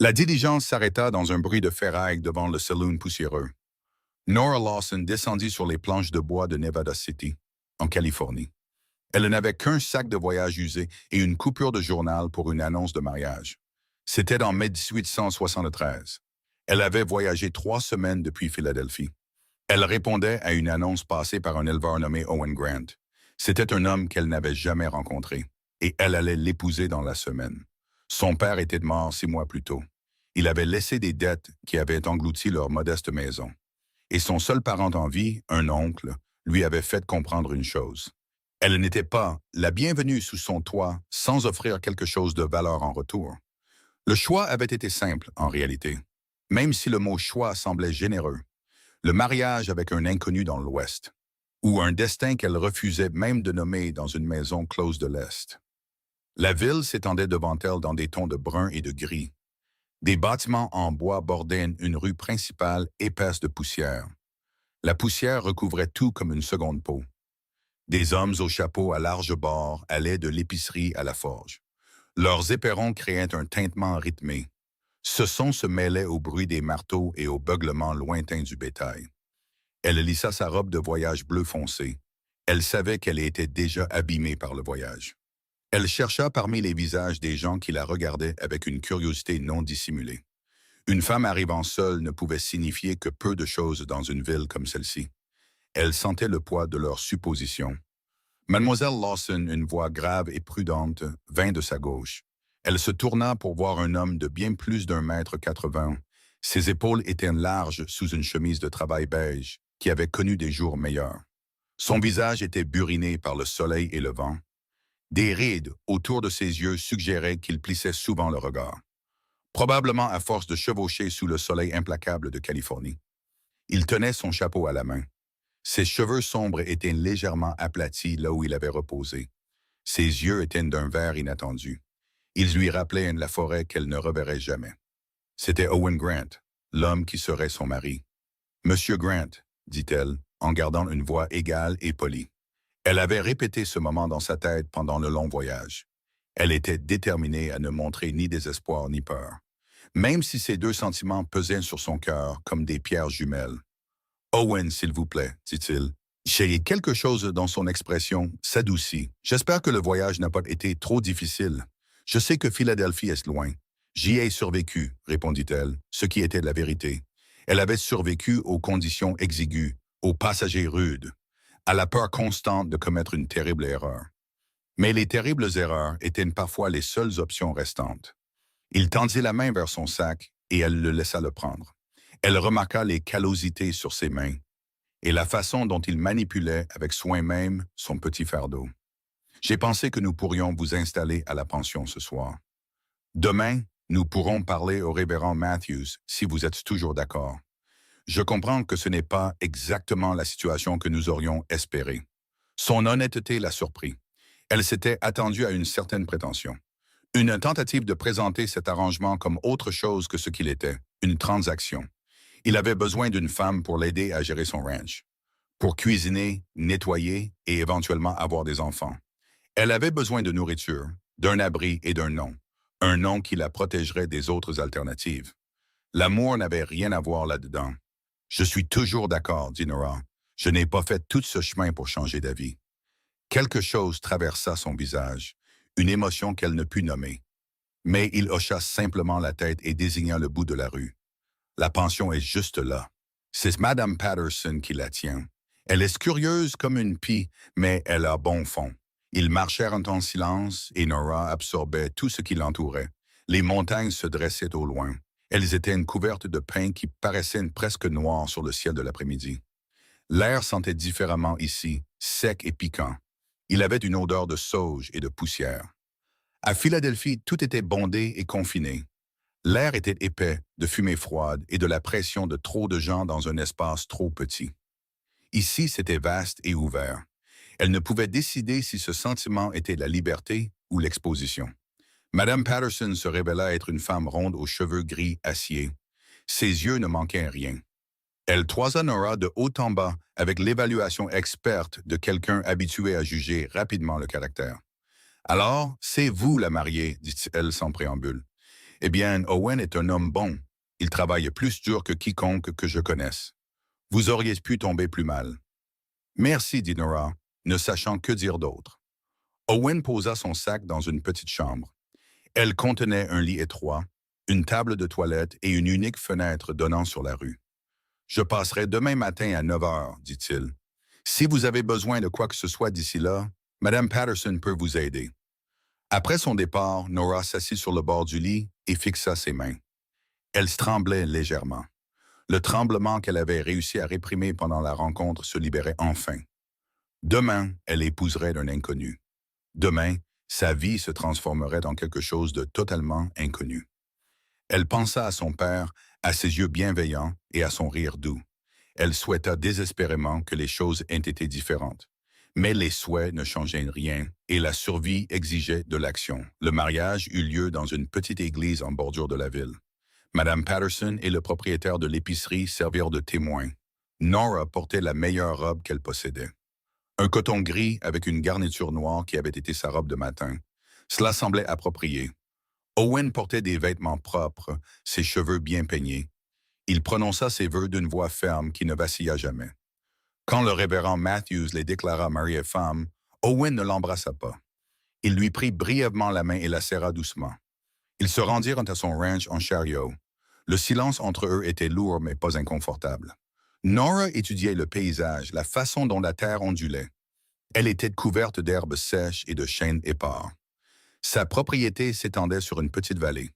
La diligence s'arrêta dans un bruit de ferraille devant le saloon poussiéreux. Nora Lawson descendit sur les planches de bois de Nevada City, en Californie. Elle n'avait qu'un sac de voyage usé et une coupure de journal pour une annonce de mariage. C'était en mai 1873. Elle avait voyagé 3 semaines depuis Philadelphie. Elle répondait à une annonce passée par un éleveur nommé Owen Grant. C'était un homme qu'elle n'avait jamais rencontré, et elle allait l'épouser dans la semaine. Son père était mort 6 mois plus tôt. Il avait laissé des dettes qui avaient englouti leur modeste maison. Et son seul parent en vie, un oncle, lui avait fait comprendre une chose. Elle n'était pas la bienvenue sous son toit sans offrir quelque chose de valeur en retour. Le choix avait été simple, en réalité. Même si le mot choix semblait généreux. Le mariage avec un inconnu dans l'Ouest, ou un destin qu'elle refusait même de nommer dans une maison close de l'Est. La ville s'étendait devant elle dans des tons de brun et de gris. Des bâtiments en bois bordaient une rue principale épaisse de poussière. La poussière recouvrait tout comme une seconde peau. Des hommes aux chapeaux à large bord allaient de l'épicerie à la forge. Leurs éperons créaient un tintement rythmé. Ce son se mêlait au bruit des marteaux et au beuglement lointain du bétail. Elle lissa sa robe de voyage bleu foncé. Elle savait qu'elle était déjà abîmée par le voyage. Elle chercha parmi les visages des gens qui la regardaient avec une curiosité non dissimulée. Une femme arrivant seule ne pouvait signifier que peu de choses dans une ville comme celle-ci. Elle sentait le poids de leurs suppositions. Mademoiselle Lawson, une voix grave et prudente, vint de sa gauche. Elle se tourna pour voir un homme de bien plus d'1,80 m. Ses épaules étaient larges sous une chemise de travail beige, qui avait connu des jours meilleurs. Son visage était buriné par le soleil et le vent. Des rides autour de ses yeux suggéraient qu'il plissait souvent le regard. Probablement à force de chevaucher sous le soleil implacable de Californie. Il tenait son chapeau à la main. Ses cheveux sombres étaient légèrement aplatis là où il avait reposé. Ses yeux étaient d'un vert inattendu. Ils lui rappelaient la forêt qu'elle ne reverrait jamais. C'était Owen Grant, l'homme qui serait son mari. « Monsieur Grant », dit-elle, en gardant une voix égale et polie. Elle avait répété ce moment dans sa tête pendant le long voyage. Elle était déterminée à ne montrer ni désespoir ni peur, même si ces deux sentiments pesaient sur son cœur comme des pierres jumelles. « Owen, s'il vous plaît, dit-il. » J'ai quelque chose dans son expression s'adoucit. J'espère que le voyage n'a pas été trop difficile. Je sais que Philadelphie est loin. J'y ai survécu, répondit-elle, ce qui était la vérité. Elle avait survécu aux conditions exiguës, aux passagers rudes, à la peur constante de commettre une terrible erreur. Mais les terribles erreurs étaient parfois les seules options restantes. Il tendit la main vers son sac et elle le laissa le prendre. Elle remarqua les callosités sur ses mains et la façon dont il manipulait avec soin même son petit fardeau. « J'ai pensé que nous pourrions vous installer à la pension ce soir. Demain, nous pourrons parler au révérend Matthews si vous êtes toujours d'accord. Je comprends que ce n'est pas exactement la situation que nous aurions espérée. » Son honnêteté l'a surpris. Elle s'était attendue à une certaine prétention. Une tentative de présenter cet arrangement comme autre chose que ce qu'il était, une transaction. Il avait besoin d'une femme pour l'aider à gérer son ranch, pour cuisiner, nettoyer et éventuellement avoir des enfants. Elle avait besoin de nourriture, d'un abri et d'un nom. Un nom qui la protégerait des autres alternatives. L'amour n'avait rien à voir là-dedans. « Je suis toujours d'accord, dit Nora. Je n'ai pas fait tout ce chemin pour changer d'avis. » Quelque chose traversa son visage, une émotion qu'elle ne put nommer. Mais il hocha simplement la tête et désigna le bout de la rue. « La pension est juste là. C'est Madame Patterson qui la tient. Elle est curieuse comme une pie, mais elle a bon fond. » Ils marchèrent en silence et Nora absorbait tout ce qui l'entourait. Les montagnes se dressaient au loin. Elles étaient couvertes de pins qui paraissaient presque noirs sur le ciel de l'après-midi. L'air sentait différemment ici, sec et piquant. Il avait une odeur de sauge et de poussière. À Philadelphie, tout était bondé et confiné. L'air était épais, de fumée froide et de la pression de trop de gens dans un espace trop petit. Ici, c'était vaste et ouvert. Elle ne pouvait décider si ce sentiment était la liberté ou l'exposition. Madame Patterson se révéla être une femme ronde aux cheveux gris acier. Ses yeux ne manquaient rien. Elle toisa Nora de haut en bas avec l'évaluation experte de quelqu'un habitué à juger rapidement le caractère. « Alors, c'est vous la mariée, dit-elle sans préambule. Eh bien, Owen est un homme bon. Il travaille plus dur que quiconque que je connaisse. Vous auriez pu tomber plus mal. Merci, dit Nora, ne sachant que dire d'autre. Owen posa son sac dans une petite chambre. Elle contenait un lit étroit, une table de toilette et une unique fenêtre donnant sur la rue. Je passerai demain matin à 9 heures, dit-il. Si vous avez besoin de quoi que ce soit d'ici là, Madame Patterson peut vous aider. Après son départ, Nora s'assit sur le bord du lit et fixa ses mains. Elle tremblait légèrement. Le tremblement qu'elle avait réussi à réprimer pendant la rencontre se libérait enfin. Demain, elle épouserait un inconnu. Demain, sa vie se transformerait en quelque chose de totalement inconnu. Elle pensa à son père, à ses yeux bienveillants et à son rire doux. Elle souhaita désespérément que les choses aient été différentes. Mais les souhaits ne changeaient rien et la survie exigeait de l'action. Le mariage eut lieu dans une petite église en bordure de la ville. Madame Patterson et le propriétaire de l'épicerie servirent de témoins. Nora portait la meilleure robe qu'elle possédait. Un coton gris avec une garniture noire qui avait été sa robe de matin. Cela semblait approprié. Owen portait des vêtements propres, ses cheveux bien peignés. Il prononça ses vœux d'une voix ferme qui ne vacilla jamais. Quand le révérend Matthews les déclara mari et femme, Owen ne l'embrassa pas. Il lui prit brièvement la main et la serra doucement. Ils se rendirent à son ranch en chariot. Le silence entre eux était lourd mais pas inconfortable. Nora étudiait le paysage, la façon dont la terre ondulait. Elle était couverte d'herbes sèches et de chênes épars. Sa propriété s'étendait sur une petite vallée.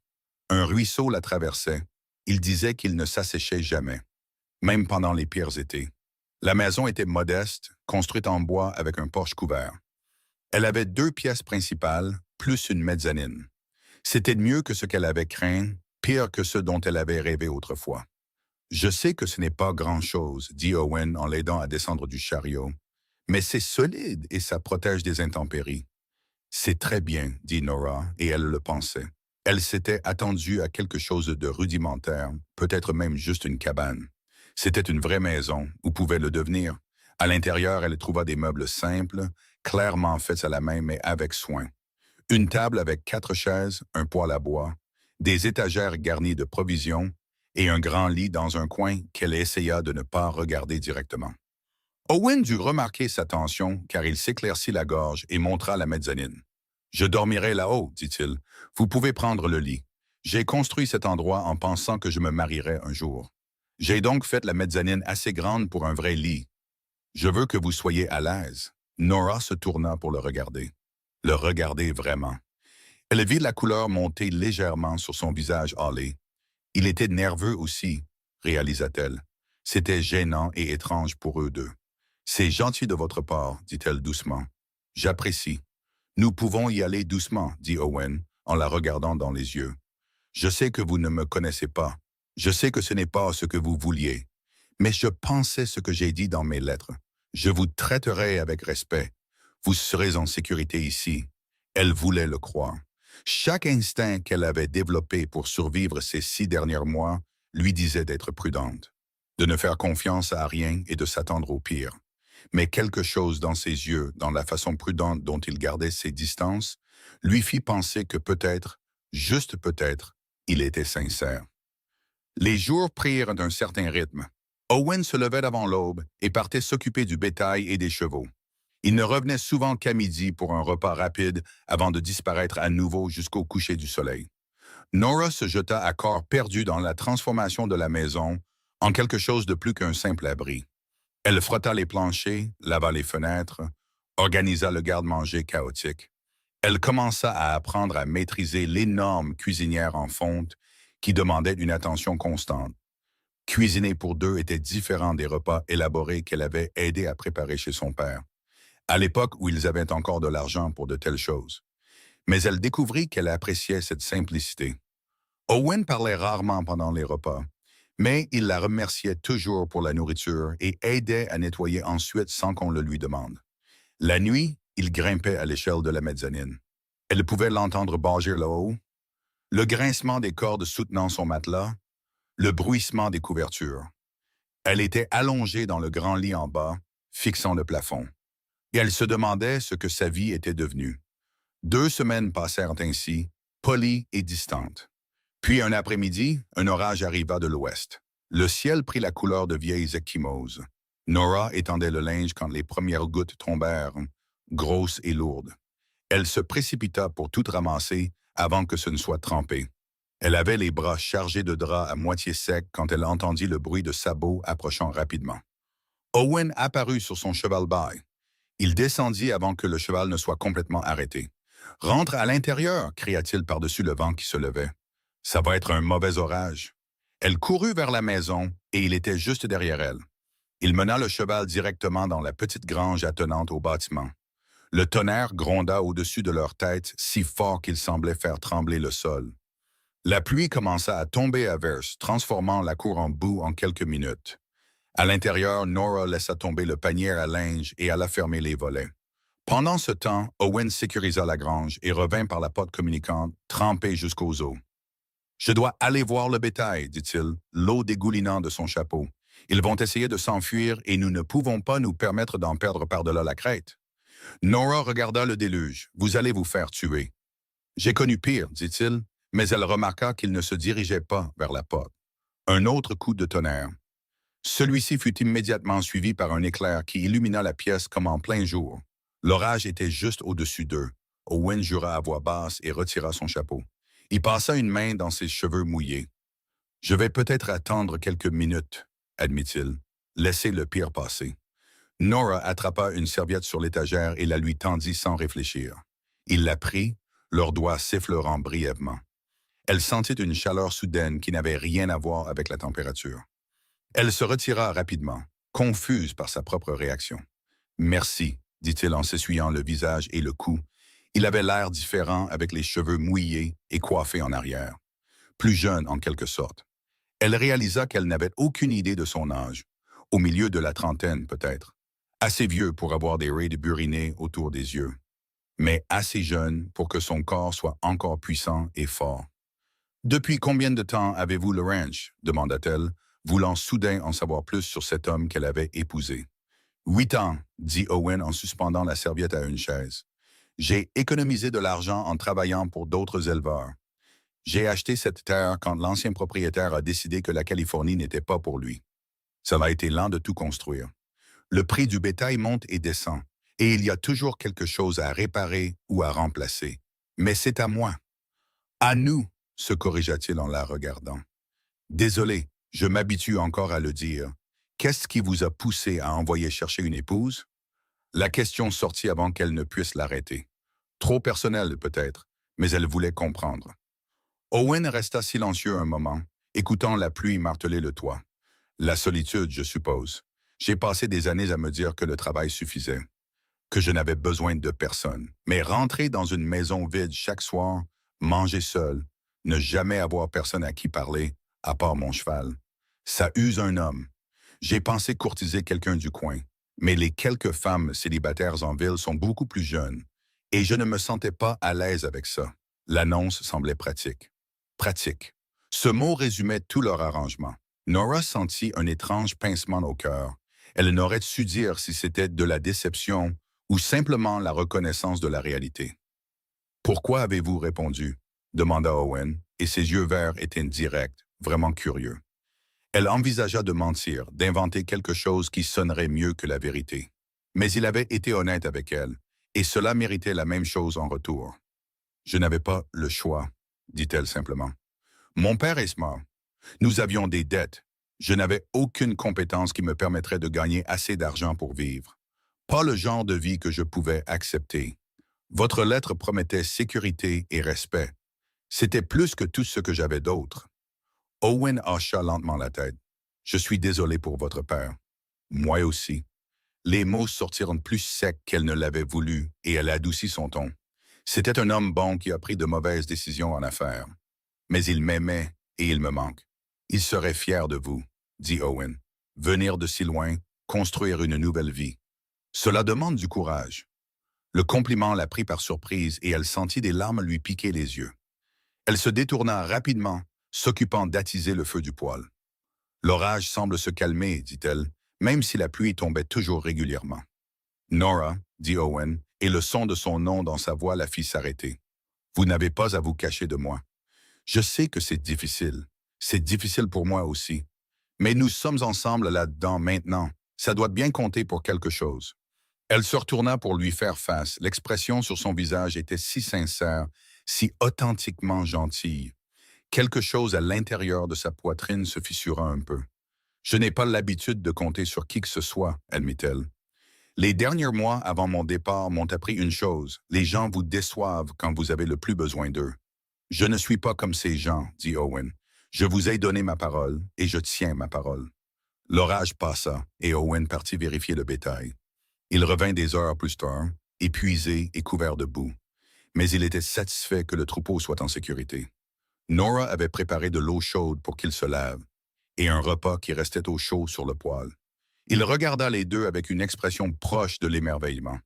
Un ruisseau la traversait. Il disait qu'il ne s'asséchait jamais, même pendant les pires étés. La maison était modeste, construite en bois avec un porche couvert. Elle avait 2 pièces principales, plus une mezzanine. C'était mieux que ce qu'elle avait craint, pire que ce dont elle avait rêvé autrefois. Je sais que ce n'est pas grand-chose, dit Owen en l'aidant à descendre du chariot, mais c'est solide et ça protège des intempéries. C'est très bien, dit Nora, et elle le pensait. Elle s'était attendue à quelque chose de rudimentaire, peut-être même juste une cabane. C'était une vraie maison, ou pouvait le devenir. À l'intérieur, elle trouva des meubles simples, clairement faits à la main mais avec soin. Une table avec 4 chaises, un poêle à bois, des étagères garnies de provisions et un grand lit dans un coin qu'elle essaya de ne pas regarder directement. Owen dut remarquer sa tension car il s'éclaircit la gorge et montra la mezzanine. « Je dormirai là-haut, dit-il. Vous pouvez prendre le lit. J'ai construit cet endroit en pensant que je me marierais un jour. J'ai donc fait la mezzanine assez grande pour un vrai lit. Je veux que vous soyez à l'aise. » Nora se tourna pour le regarder. Le regarder vraiment. Elle vit la couleur monter légèrement sur son visage hâlé. Il était nerveux aussi, réalisa-t-elle. C'était gênant et étrange pour eux deux. « C'est gentil de votre part, dit-elle doucement. J'apprécie. Nous pouvons y aller doucement, dit Owen, en la regardant dans les yeux. Je sais que vous ne me connaissez pas. Je sais que ce n'est pas ce que vous vouliez. Mais je pensais ce que j'ai dit dans mes lettres. Je vous traiterai avec respect. Vous serez en sécurité ici. Elle voulait le croire. Chaque instinct qu'elle avait développé pour survivre ces 6 derniers mois lui disait d'être prudente, de ne faire confiance à rien et de s'attendre au pire. Mais quelque chose dans ses yeux, dans la façon prudente dont il gardait ses distances, lui fit penser que peut-être, juste peut-être, il était sincère. Les jours prirent d'un certain rythme. Owen se levait avant l'aube et partait s'occuper du bétail et des chevaux. Il ne revenait souvent qu'à midi pour un repas rapide avant de disparaître à nouveau jusqu'au coucher du soleil. Nora se jeta à corps perdu dans la transformation de la maison en quelque chose de plus qu'un simple abri. Elle frotta les planchers, lava les fenêtres, organisa le garde-manger chaotique. Elle commença à apprendre à maîtriser l'énorme cuisinière en fonte qui demandait une attention constante. Cuisiner pour 2 était différent des repas élaborés qu'elle avait aidé à préparer chez son père, à l'époque où ils avaient encore de l'argent pour de telles choses. Mais elle découvrit qu'elle appréciait cette simplicité. Owen parlait rarement pendant les repas, mais il la remerciait toujours pour la nourriture et aidait à nettoyer ensuite sans qu'on le lui demande. La nuit, il grimpait à l'échelle de la mezzanine. Elle pouvait l'entendre bâgir là-haut, le grincement des cordes soutenant son matelas, le bruissement des couvertures. Elle était allongée dans le grand lit en bas, fixant le plafond. Et elle se demandait ce que sa vie était devenue. 2 semaines passèrent ainsi, polies et distantes. Puis un après-midi, un orage arriva de l'ouest. Le ciel prit la couleur de vieilles ecchymoses. Nora étendait le linge quand les premières gouttes tombèrent, grosses et lourdes. Elle se précipita pour tout ramasser avant que ce ne soit trempé. Elle avait les bras chargés de draps à moitié secs quand elle entendit le bruit de sabots approchant rapidement. Owen apparut sur son cheval-bail. Il descendit avant que le cheval ne soit complètement arrêté. « Rentre à l'intérieur » cria-t-il par-dessus le vent qui se levait. « Ça va être un mauvais orage. » Elle courut vers la maison et il était juste derrière elle. Il mena le cheval directement dans la petite grange attenante au bâtiment. Le tonnerre gronda au-dessus de leur tête si fort qu'il semblait faire trembler le sol. La pluie commença à tomber à verse, transformant la cour en boue en quelques minutes. À l'intérieur, Nora laissa tomber le panier à linge et alla fermer les volets. Pendant ce temps, Owen sécurisa la grange et revint par la porte communicante, trempée jusqu'aux os. « Je dois aller voir le bétail, dit-il, l'eau dégoulinant de son chapeau. Ils vont essayer de s'enfuir et nous ne pouvons pas nous permettre d'en perdre par-delà la crête. » Nora regarda le déluge. « Vous allez vous faire tuer. »« J'ai connu pire, dit-il, mais elle remarqua qu'il ne se dirigeait pas vers la porte. Un autre coup de tonnerre. Celui-ci fut immédiatement suivi par un éclair qui illumina la pièce comme en plein jour. L'orage était juste au-dessus d'eux. Owen jura à voix basse et retira son chapeau. Il passa une main dans ses cheveux mouillés. « Je vais peut-être attendre quelques minutes, » admit-il. « Laissez le pire passer. » Nora attrapa une serviette sur l'étagère et la lui tendit sans réfléchir. Il la prit, leurs doigts s'effleurant brièvement. Elle sentit une chaleur soudaine qui n'avait rien à voir avec la température. Elle se retira rapidement, confuse par sa propre réaction. « Merci, » dit-il en s'essuyant le visage et le cou. Il avait l'air différent avec les cheveux mouillés et coiffés en arrière. Plus jeune en quelque sorte. Elle réalisa qu'elle n'avait aucune idée de son âge. Au milieu de la trentaine peut-être. Assez vieux pour avoir des raies de burinés autour des yeux. Mais assez jeune pour que son corps soit encore puissant et fort. « Depuis combien de temps avez-vous le ranch ?» demanda-t-elle, voulant soudain en savoir plus sur cet homme qu'elle avait épousé. « 8 ans, dit Owen en suspendant la serviette à une chaise. J'ai économisé de l'argent en travaillant pour d'autres éleveurs. J'ai acheté cette terre quand l'ancien propriétaire a décidé que la Californie n'était pas pour lui. Ça a été lent de tout construire. Le prix du bétail monte et descend, et il y a toujours quelque chose à réparer ou à remplacer. Mais c'est à moi. À nous, se corrigea-t-il en la regardant. Désolé, je m'habitue encore à le dire. Qu'est-ce qui vous a poussé à envoyer chercher une épouse? La question sortit avant qu'elle ne puisse l'arrêter. Trop personnelle peut-être, mais elle voulait comprendre. Owen resta silencieux un moment, écoutant la pluie marteler le toit. La solitude, je suppose. J'ai passé des années à me dire que le travail suffisait, que je n'avais besoin de personne. Mais rentrer dans une maison vide chaque soir, manger seul, ne jamais avoir personne à qui parler, à part mon cheval. Ça use un homme. J'ai pensé courtiser quelqu'un du coin, mais les quelques femmes célibataires en ville sont beaucoup plus jeunes, et je ne me sentais pas à l'aise avec ça. L'annonce semblait pratique. Pratique. Ce mot résumait tout leur arrangement. Nora sentit un étrange pincement au cœur. Elle n'aurait su dire si c'était de la déception ou simplement la reconnaissance de la réalité. « Pourquoi avez-vous répondu ?» demanda Owen, et ses yeux verts étaient directs, vraiment curieux. Elle envisagea de mentir, d'inventer quelque chose qui sonnerait mieux que la vérité. Mais il avait été honnête avec elle, et cela méritait la même chose en retour. « Je n'avais pas le choix, » dit-elle simplement. « Mon père est mort. Nous avions des dettes. Je n'avais aucune compétence qui me permettrait de gagner assez d'argent pour vivre. Pas le genre de vie que je pouvais accepter. Votre lettre promettait sécurité et respect. C'était plus que tout ce que j'avais d'autre. » Owen hocha lentement la tête. « Je suis désolé pour votre père. Moi aussi. » Les mots sortirent plus secs qu'elle ne l'avait voulu et elle adoucit son ton. « C'était un homme bon qui a pris de mauvaises décisions en affaires. Mais il m'aimait et il me manque. Il serait fier de vous, » dit Owen. « Venir de si loin, construire une nouvelle vie. Cela demande du courage. » Le compliment la prit par surprise et elle sentit des larmes lui piquer les yeux. Elle se détourna rapidement, s'occupant d'attiser le feu du poêle. « L'orage semble se calmer, dit-elle, même si la pluie tombait toujours régulièrement. »« Nora, » dit Owen, et le son de son nom dans sa voix la fit s'arrêter. « Vous n'avez pas à vous cacher de moi. Je sais que c'est difficile. C'est difficile pour moi aussi. Mais nous sommes ensemble là-dedans maintenant. Ça doit bien compter pour quelque chose. Elle se retourna pour lui faire face. L'expression sur son visage était si sincère, si authentiquement gentille. Quelque chose à l'intérieur de sa poitrine se fissura un peu. Je n'ai pas l'habitude de compter sur qui que ce soit, admit-elle. Les derniers mois avant mon départ m'ont appris une chose. Les gens vous déçoivent quand vous avez le plus besoin d'eux. Je ne suis pas comme ces gens, dit Owen. Je vous ai donné ma parole et je tiens ma parole. L'orage passa et Owen partit vérifier le bétail. Il revint des heures plus tard, épuisé et couvert de boue. Mais il était satisfait que le troupeau soit en sécurité. Nora avait préparé de l'eau chaude pour qu'il se lave, et un repas qui restait au chaud sur le poêle. Il regarda les deux avec une expression proche de l'émerveillement.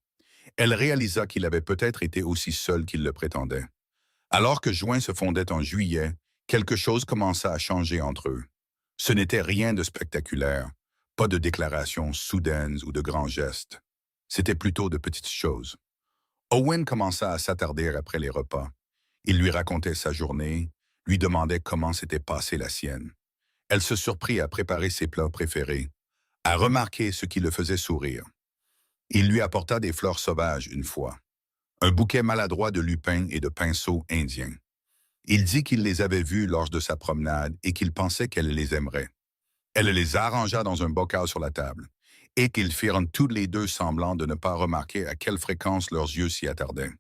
Elle réalisa qu'il avait peut-être été aussi seul qu'il le prétendait. Alors que juin se fondait en juillet, quelque chose commença à changer entre eux. Ce n'était rien de spectaculaire, pas de déclarations soudaines ou de grands gestes. C'était plutôt de petites choses. Owen commença à s'attarder après les repas. Il lui racontait sa journée, lui demandait comment s'était passée la sienne. Elle se surprit à préparer ses plats préférés, à remarquer ce qui le faisait sourire. Il lui apporta des fleurs sauvages une fois, un bouquet maladroit de lupins et de pinceaux indiens. Il dit qu'il les avait vus lors de sa promenade et qu'il pensait qu'elle les aimerait. Elle les arrangea dans un bocal sur la table, et qu'ils firent tous les deux semblant de ne pas remarquer à quelle fréquence leurs yeux s'y attardaient.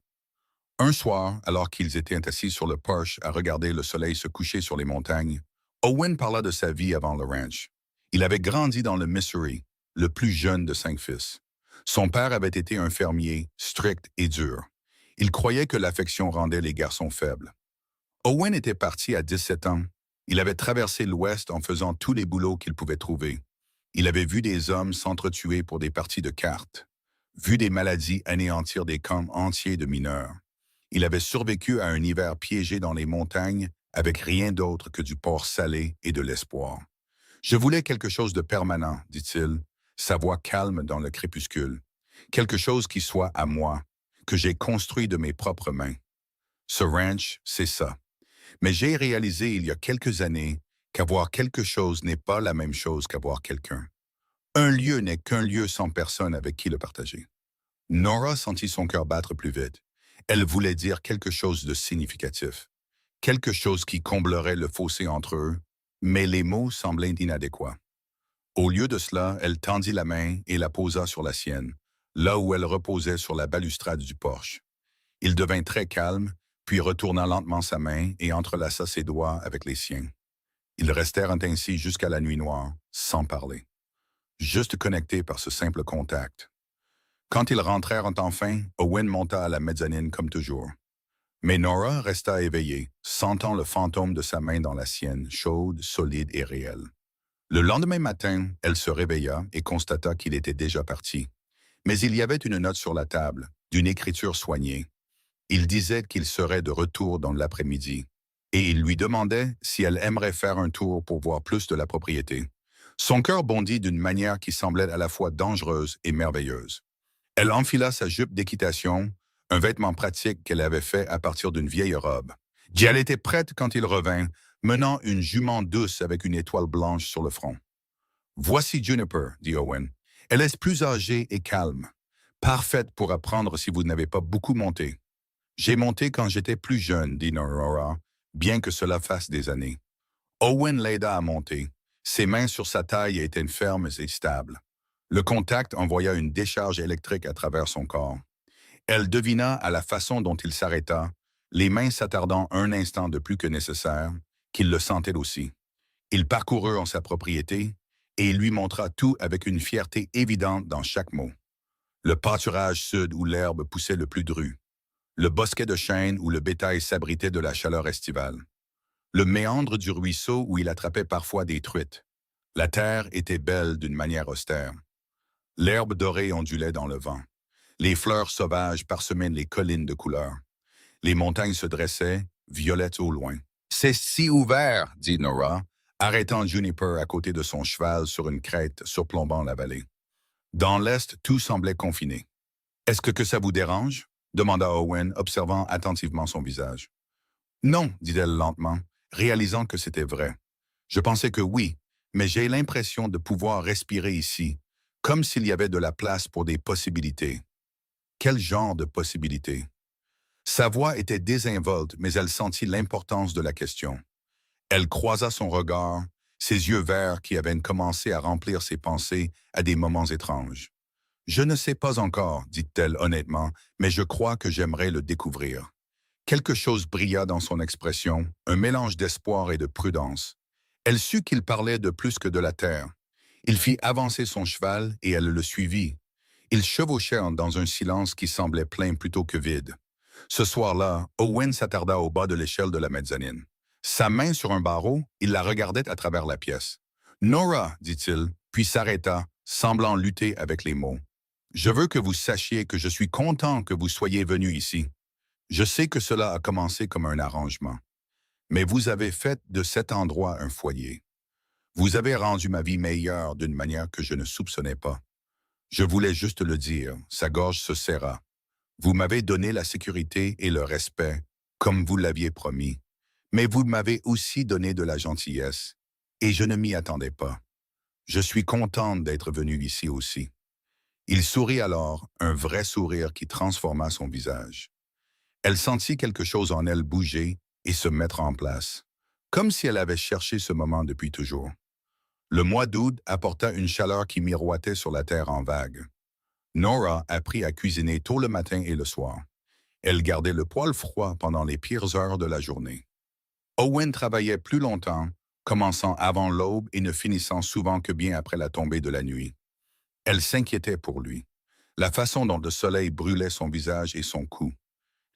Un soir, alors qu'ils étaient assis sur le porche à regarder le soleil se coucher sur les montagnes, Owen parla de sa vie avant le ranch. Il avait grandi dans le Missouri, le plus jeune de 5 fils. Son père avait été un fermier, strict et dur. Il croyait que l'affection rendait les garçons faibles. Owen était parti à 17 ans. Il avait traversé l'Ouest en faisant tous les boulots qu'il pouvait trouver. Il avait vu des hommes s'entretuer pour des parties de cartes, vu des maladies anéantir des camps entiers de mineurs. Il avait survécu à un hiver piégé dans les montagnes avec rien d'autre que du porc salé et de l'espoir. Je voulais quelque chose de permanent, dit-il, sa voix calme dans le crépuscule. Quelque chose qui soit à moi, que j'ai construit de mes propres mains. Ce ranch, c'est ça. Mais j'ai réalisé il y a quelques années qu'avoir quelque chose n'est pas la même chose qu'avoir quelqu'un. Un lieu n'est qu'un lieu sans personne avec qui le partager. Nora sentit son cœur battre plus vite. Elle voulait dire quelque chose de significatif, quelque chose qui comblerait le fossé entre eux, mais les mots semblaient inadéquats. Au lieu de cela, elle tendit la main et la posa sur la sienne, là où elle reposait sur la balustrade du porche. Il devint très calme, puis retourna lentement sa main et entrelaça ses doigts avec les siens. Ils restèrent ainsi jusqu'à la nuit noire, sans parler, juste connectés par ce simple contact. Quand ils rentrèrent enfin, Owen monta à la mezzanine comme toujours. Mais Nora resta éveillée, sentant le fantôme de sa main dans la sienne, chaude, solide et réelle. Le lendemain matin, elle se réveilla et constata qu'il était déjà parti. Mais il y avait une note sur la table, d'une écriture soignée. Il disait qu'il serait de retour dans l'après-midi, et il lui demandait si elle aimerait faire un tour pour voir plus de la propriété. Son cœur bondit d'une manière qui semblait à la fois dangereuse et merveilleuse. Elle enfila sa jupe d'équitation, un vêtement pratique qu'elle avait fait à partir d'une vieille robe. Elle était prête quand il revint, menant une jument douce avec une étoile blanche sur le front. « Voici Juniper, » dit Owen. « Elle est plus âgée et calme. Parfaite pour apprendre si vous n'avez pas beaucoup monté. »« J'ai monté quand j'étais plus jeune, » dit Nora, bien que cela fasse des années. Owen l'aida à monter. Ses mains sur sa taille étaient fermes et stables. Le contact envoya une décharge électrique à travers son corps. Elle devina à la façon dont il s'arrêta, les mains s'attardant un instant de plus que nécessaire, qu'il le sentait aussi. Il parcourut en sa propriété et il lui montra tout avec une fierté évidente dans chaque mot. Le pâturage sud où l'herbe poussait le plus dru, le bosquet de chênes où le bétail s'abritait de la chaleur estivale, le méandre du ruisseau où il attrapait parfois des truites. La terre était belle d'une manière austère. L'herbe dorée ondulait dans le vent. Les fleurs sauvages parsemaient les collines de couleurs. Les montagnes se dressaient, violettes au loin. « C'est si ouvert, » dit Nora, arrêtant Juniper à côté de son cheval sur une crête surplombant la vallée. Dans l'est, tout semblait confiné. « Est-ce que ça vous dérange ?» demanda Owen, observant attentivement son visage. « Non, dit-elle lentement, réalisant que c'était vrai. Je pensais que oui, mais j'ai l'impression de pouvoir respirer ici, comme s'il y avait de la place pour des possibilités. Quel genre de possibilités? Sa voix était désinvolte, mais elle sentit l'importance de la question. Elle croisa son regard, ses yeux verts qui avaient commencé à remplir ses pensées à des moments étranges. Je ne sais pas encore, dit-elle honnêtement, mais je crois que j'aimerais le découvrir. Quelque chose brilla dans son expression, un mélange d'espoir et de prudence. Elle sut qu'il parlait de plus que de la terre. Il fit avancer son cheval et elle le suivit. Ils chevauchèrent dans un silence qui semblait plein plutôt que vide. Ce soir-là, Owen s'attarda au bas de l'échelle de la mezzanine. Sa main sur un barreau, il la regardait à travers la pièce. « Nora, dit-il, puis s'arrêta, semblant lutter avec les mots. Je veux que vous sachiez que je suis content que vous soyez venu ici. Je sais que cela a commencé comme un arrangement. Mais vous avez fait de cet endroit un foyer. Vous avez rendu ma vie meilleure d'une manière que je ne soupçonnais pas. Je voulais juste le dire, sa gorge se serra. Vous m'avez donné la sécurité et le respect, comme vous l'aviez promis. Mais vous m'avez aussi donné de la gentillesse, et je ne m'y attendais pas. Je suis contente d'être venue ici aussi. Il sourit alors, un vrai sourire qui transforma son visage. Elle sentit quelque chose en elle bouger et se mettre en place, comme si elle avait cherché ce moment depuis toujours. Le mois d'août apporta une chaleur qui miroitait sur la terre en vagues. Nora apprit à cuisiner tôt le matin et le soir. Elle gardait le poêle froid pendant les pires heures de la journée. Owen travaillait plus longtemps, commençant avant l'aube et ne finissant souvent que bien après la tombée de la nuit. Elle s'inquiétait pour lui. La façon dont le soleil brûlait son visage et son cou.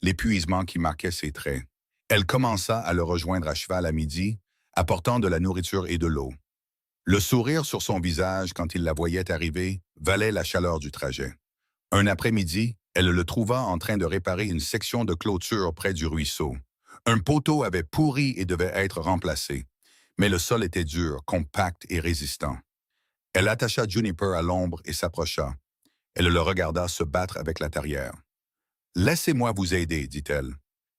L'épuisement qui marquait ses traits. Elle commença à le rejoindre à cheval à midi, apportant de la nourriture et de l'eau. Le sourire sur son visage quand il la voyait arriver valait la chaleur du trajet. Un après-midi, elle le trouva en train de réparer une section de clôture près du ruisseau. Un poteau avait pourri et devait être remplacé, mais le sol était dur, compact et résistant. Elle attacha Juniper à l'ombre et s'approcha. Elle le regarda se battre avec la terrière. « Laissez-moi vous aider, dit-elle. »«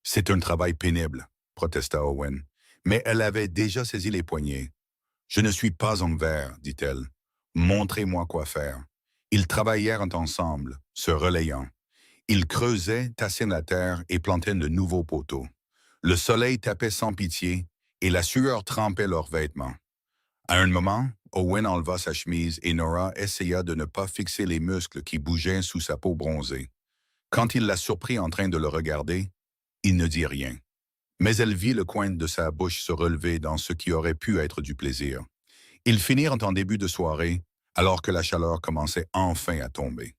C'est un travail pénible, » protesta Owen, mais elle avait déjà saisi les poignets. « Je ne suis pas en verre, dit-elle. Montrez-moi quoi faire. » Ils travaillèrent ensemble, se relayant. Ils creusaient, tassaient la terre et plantaient de nouveaux poteaux. Le soleil tapait sans pitié et la sueur trempait leurs vêtements. À un moment, Owen enleva sa chemise et Nora essaya de ne pas fixer les muscles qui bougeaient sous sa peau bronzée. Quand il la surprit en train de le regarder, il ne dit rien. Mais elle vit le coin de sa bouche se relever dans ce qui aurait pu être du plaisir. Ils finirent en début de soirée, alors que la chaleur commençait enfin à tomber.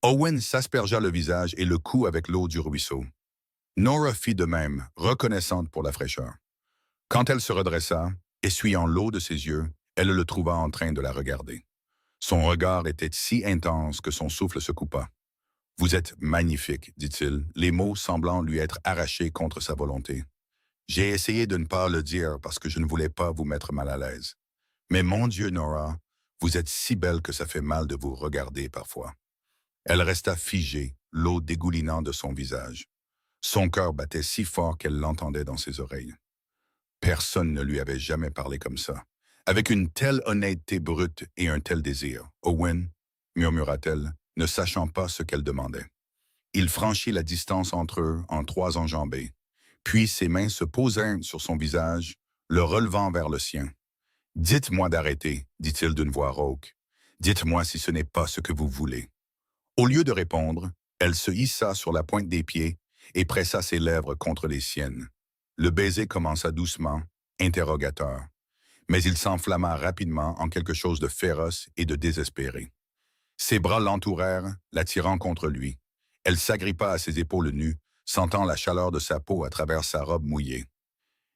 Owen s'aspergea le visage et le cou avec l'eau du ruisseau. Nora fit de même, reconnaissante pour la fraîcheur. Quand elle se redressa, essuyant l'eau de ses yeux, elle le trouva en train de la regarder. Son regard était si intense que son souffle se coupa. « Vous êtes magnifique, dit-il, les mots semblant lui être arrachés contre sa volonté. J'ai essayé de ne pas le dire parce que je ne voulais pas vous mettre mal à l'aise. Mais mon Dieu, Nora, vous êtes si belle que ça fait mal de vous regarder parfois. » Elle resta figée, l'eau dégoulinant de son visage. Son cœur battait si fort qu'elle l'entendait dans ses oreilles. Personne ne lui avait jamais parlé comme ça, avec une telle honnêteté brute et un tel désir. « Owen, » murmura-t-elle, ne sachant pas ce qu'elle demandait. Il franchit la distance entre eux en 3 enjambées. Puis ses mains se posèrent sur son visage, le relevant vers le sien. « Dites-moi d'arrêter, » dit-il d'une voix rauque. « Dites-moi si ce n'est pas ce que vous voulez. » Au lieu de répondre, elle se hissa sur la pointe des pieds et pressa ses lèvres contre les siennes. Le baiser commença doucement, interrogateur, mais il s'enflamma rapidement en quelque chose de féroce et de désespéré. Ses bras l'entourèrent, l'attirant contre lui. Elle s'agrippa à ses épaules nues, sentant la chaleur de sa peau à travers sa robe mouillée.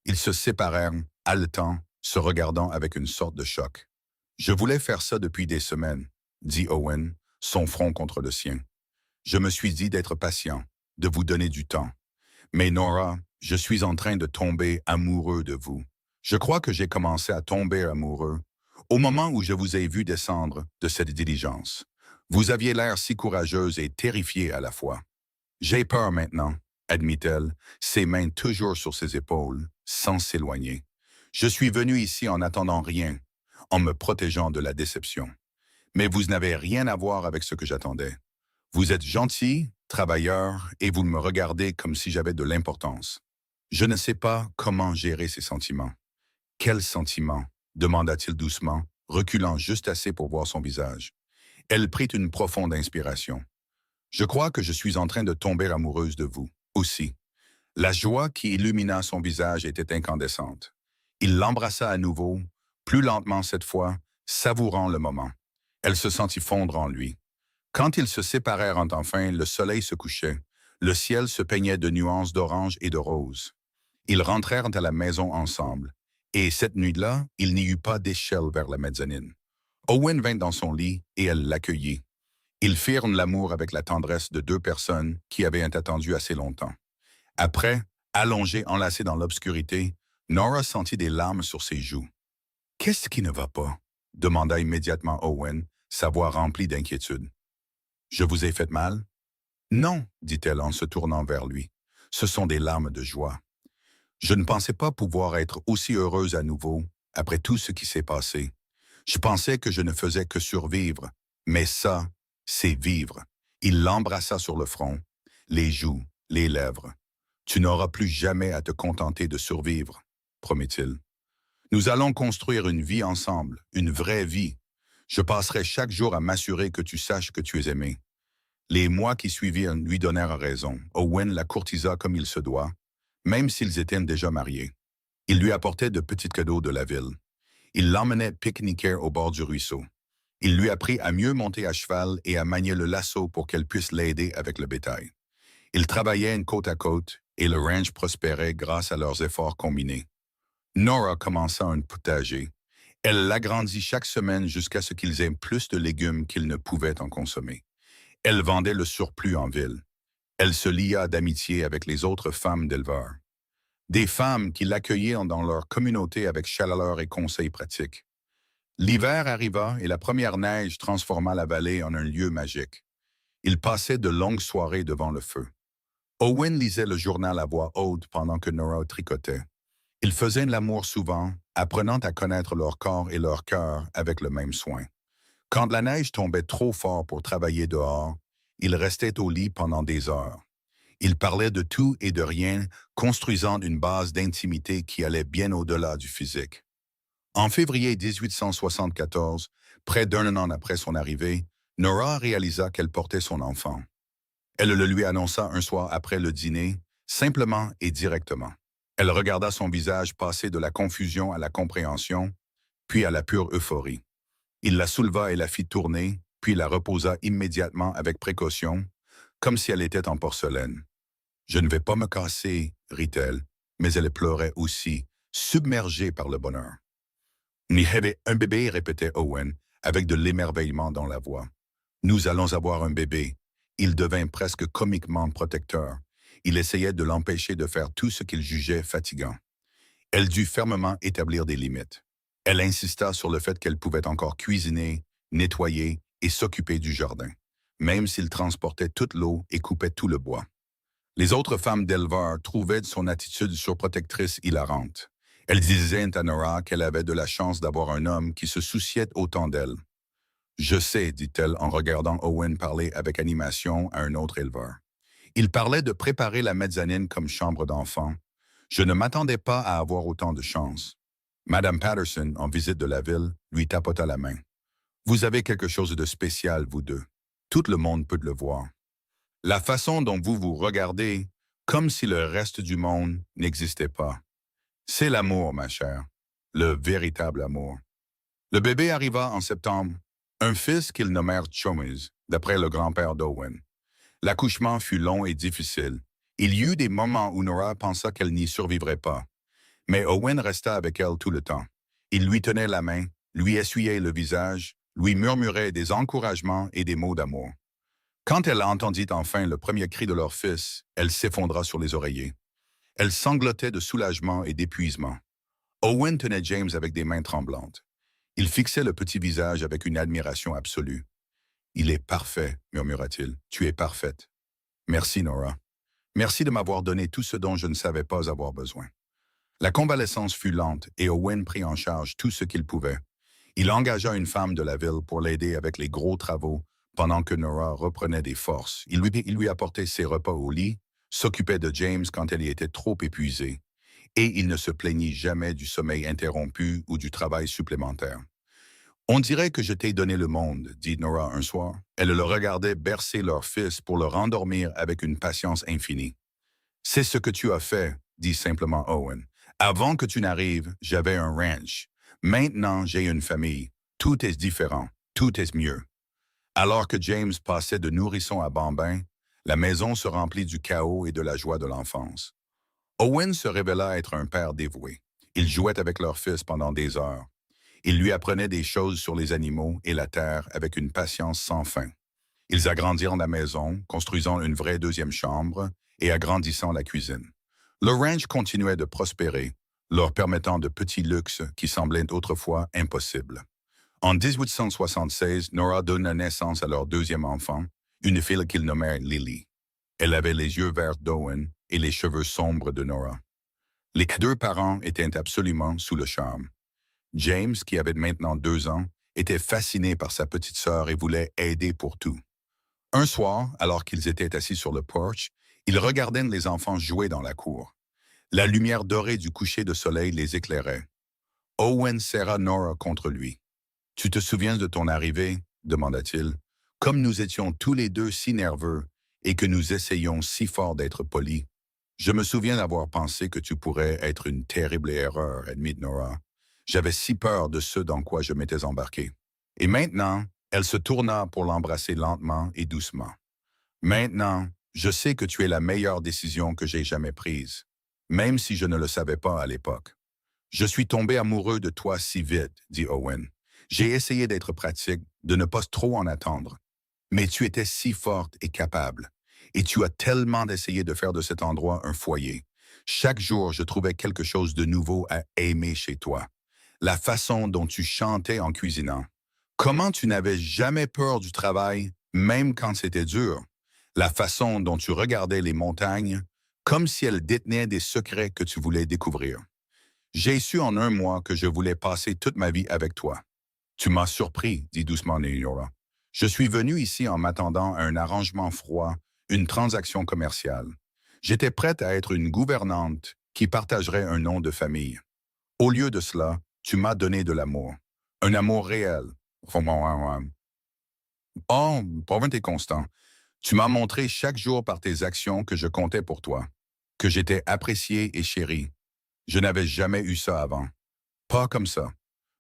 Ils se séparèrent, haletants, se regardant avec une sorte de choc. « Je voulais faire ça depuis des semaines, » dit Owen, son front contre le sien. « Je me suis dit d'être patient, de vous donner du temps. Mais Nora, je suis en train de tomber amoureux de vous. Je crois que j'ai commencé à tomber amoureux au moment où je vous ai vu descendre de cette diligence. Vous aviez l'air si courageuse et terrifiée à la fois. J'ai peur maintenant. admit-elle, ses mains toujours sur ses épaules, sans s'éloigner. Je suis venu ici en n'attendant rien, en me protégeant de la déception. Mais vous n'avez rien à voir avec ce que j'attendais. Vous êtes gentil, travailleur, et vous me regardez comme si j'avais de l'importance. Je ne sais pas comment gérer ces sentiments. Quels sentiments? Demanda-t-il doucement, reculant juste assez pour voir son visage. Elle prit une profonde inspiration. Je crois que je suis en train de tomber amoureuse de vous, aussi. La joie qui illumina son visage était incandescente. Il l'embrassa à nouveau, plus lentement cette fois, savourant le moment. Elle se sentit fondre en lui. Quand ils se séparèrent enfin, le soleil se couchait. Le ciel se peignait de nuances d'orange et de rose. Ils rentrèrent à la maison ensemble. Et cette nuit-là, il n'y eut pas d'échelle vers la mezzanine. Owen vint dans son lit et elle l'accueillit. Ils firent l'amour avec la tendresse de deux personnes qui avaient attendu assez longtemps. Après, allongés, enlacés dans l'obscurité, Nora sentit des larmes sur ses joues. « Qu'est-ce qui ne va pas? » demanda immédiatement Owen, sa voix remplie d'inquiétude. « Je vous ai fait mal? »« Non, dit-elle en se tournant vers lui. Ce sont des larmes de joie. Je ne pensais pas pouvoir être aussi heureuse à nouveau après tout ce qui s'est passé. Je pensais que je ne faisais que survivre, mais ça, c'est vivre. » Il l'embrassa sur le front, les joues, les lèvres. « Tu n'auras plus jamais à te contenter de survivre, promet-il. Nous allons construire une vie ensemble, une vraie vie. Je passerai chaque jour à m'assurer que tu saches que tu es aimé. » Les mois qui suivirent lui donnèrent raison. Owen la courtisa comme il se doit, même s'ils étaient déjà mariés. Il lui apportait de petits cadeaux de la ville. Il l'emmenait pique-niquer au bord du ruisseau. Il lui apprit à mieux monter à cheval et à manier le lasso pour qu'elle puisse l'aider avec le bétail. Ils travaillaient côte à côte et le ranch prospérait grâce à leurs efforts combinés. Nora commença un potager. Elle l'agrandit chaque semaine jusqu'à ce qu'ils aient plus de légumes qu'ils ne pouvaient en consommer. Elle vendait le surplus en ville. Elle se lia d'amitié avec les autres femmes d'éleveurs. Des femmes qui l'accueillaient dans leur communauté avec chaleur et conseils pratiques. L'hiver arriva et la première neige transforma la vallée en un lieu magique. Ils passaient de longues soirées devant le feu. Owen lisait le journal à voix haute pendant que Nora tricotait. Ils faisaient l'amour souvent, apprenant à connaître leur corps et leur cœur avec le même soin. Quand la neige tombait trop fort pour travailler dehors, ils restaient au lit pendant des heures. Ils parlaient de tout et de rien, construisant une base d'intimité qui allait bien au-delà du physique. En février 1874, près d'un an après son arrivée, Nora réalisa qu'elle portait son enfant. Elle le lui annonça un soir après le dîner, simplement et directement. Elle regarda son visage passer de la confusion à la compréhension, puis à la pure euphorie. Il la souleva et la fit tourner, puis la reposa immédiatement avec précaution, comme si elle était en porcelaine. « Je ne vais pas me casser, » rit-elle, mais elle pleurait aussi, submergée par le bonheur. « N'y avait un bébé, » répétait Owen, avec de l'émerveillement dans la voix. « Nous allons avoir un bébé. » Il devint presque comiquement protecteur. Il essayait de l'empêcher de faire tout ce qu'il jugeait fatigant. Elle dut fermement établir des limites. Elle insista sur le fait qu'elle pouvait encore cuisiner, nettoyer et s'occuper du jardin, même s'il transportait toute l'eau et coupait tout le bois. Les autres femmes d'éleveurs trouvaient son attitude surprotectrice hilarante. Elles disaient à Nora qu'elle avait de la chance d'avoir un homme qui se souciait autant d'elle. « Je sais, » dit-elle en regardant Owen parler avec animation à un autre éleveur. Il parlait de préparer la mezzanine comme chambre d'enfant. Je ne m'attendais pas à avoir autant de chance. Madame Patterson, en visite de la ville, lui tapota la main. « Vous avez quelque chose de spécial, vous deux. Tout le monde peut le voir. La façon dont vous vous regardez, comme si le reste du monde n'existait pas. C'est l'amour, ma chère. Le véritable amour. » Le bébé arriva en septembre. Un fils qu'ils nommèrent Chomiz, d'après le grand-père d'Owen. L'accouchement fut long et difficile. Il y eut des moments où Nora pensa qu'elle n'y survivrait pas. Mais Owen resta avec elle tout le temps. Il lui tenait la main, lui essuyait le visage, lui murmurait des encouragements et des mots d'amour. Quand elle entendit enfin le premier cri de leur fils, elle s'effondra sur les oreillers. Elle sanglotait de soulagement et d'épuisement. Owen tenait James avec des mains tremblantes. Il fixait le petit visage avec une admiration absolue. « Il est parfait, » murmura-t-il. « Tu es parfaite. » « Merci, Nora. » Merci de m'avoir donné tout ce dont je ne savais pas avoir besoin. La convalescence fut lente et Owen prit en charge tout ce qu'il pouvait. Il engagea une femme de la ville pour l'aider avec les gros travaux pendant que Nora reprenait des forces. Il lui apportait ses repas au lit, s'occupait de James quand elle y était trop épuisée, et il ne se plaignit jamais du sommeil interrompu ou du travail supplémentaire. On dirait que je t'ai donné le monde, dit Nora un soir. Elle le regardait bercer leur fils pour le rendormir avec une patience infinie. C'est ce que tu as fait, dit simplement Owen. Avant que tu n'arrives, j'avais un ranch. Maintenant, j'ai une famille. Tout est différent. Tout est mieux. Alors que James passait de nourrisson à bambin, la maison se remplit du chaos et de la joie de l'enfance. Owen se révéla être un père dévoué. Il jouait avec leur fils pendant des heures. Il lui apprenait des choses sur les animaux et la terre avec une patience sans fin. Ils agrandirent la maison, construisant une vraie deuxième chambre et agrandissant la cuisine. Le ranch continuait de prospérer, leur permettant de petits luxes qui semblaient autrefois impossibles. En 1876, Nora donna naissance à leur deuxième enfant, une fille qu'ils nommèrent Lily. Elle avait les yeux verts d'Owen et les cheveux sombres de Nora. Les deux parents étaient absolument sous le charme. James, qui avait maintenant 2 ans, était fasciné par sa petite sœur et voulait aider pour tout. Un soir, alors qu'ils étaient assis sur le porch, ils regardaient les enfants jouer dans la cour. La lumière dorée du coucher de soleil les éclairait. Owen serra Nora contre lui. « Tu te souviens de ton arrivée ?» demanda-t-il. « Comme nous étions tous les deux si nerveux et que nous essayions si fort d'être polis. Je me souviens d'avoir pensé que tu pourrais être une terrible erreur, admit Nora. J'avais si peur de ce dans quoi je m'étais embarqué. Et maintenant, elle se tourna pour l'embrasser lentement et doucement. Maintenant, je sais que tu es la meilleure décision que j'ai jamais prise, même si je ne le savais pas à l'époque. Je suis tombé amoureux de toi si vite, dit Owen. J'ai essayé d'être pratique, de ne pas trop en attendre. Mais tu étais si forte et capable. Et tu as tellement essayé de faire de cet endroit un foyer. Chaque jour, je trouvais quelque chose de nouveau à aimer chez toi. La façon dont tu chantais en cuisinant. Comment tu n'avais jamais peur du travail, même quand c'était dur. La façon dont tu regardais les montagnes, comme si elles détenaient des secrets que tu voulais découvrir. J'ai su en un mois que je voulais passer toute ma vie avec toi. Tu m'as surpris, dit doucement Nora. Je suis venu ici en m'attendant à un arrangement froid, une transaction commerciale. J'étais prête à être une gouvernante qui partagerait un nom de famille. Au lieu de cela, tu m'as donné de l'amour. Un amour réel. Oh, pauvre et constant. Tu m'as montré chaque jour par tes actions que je comptais pour toi, que j'étais apprécié et chéri. Je n'avais jamais eu ça avant. Pas comme ça.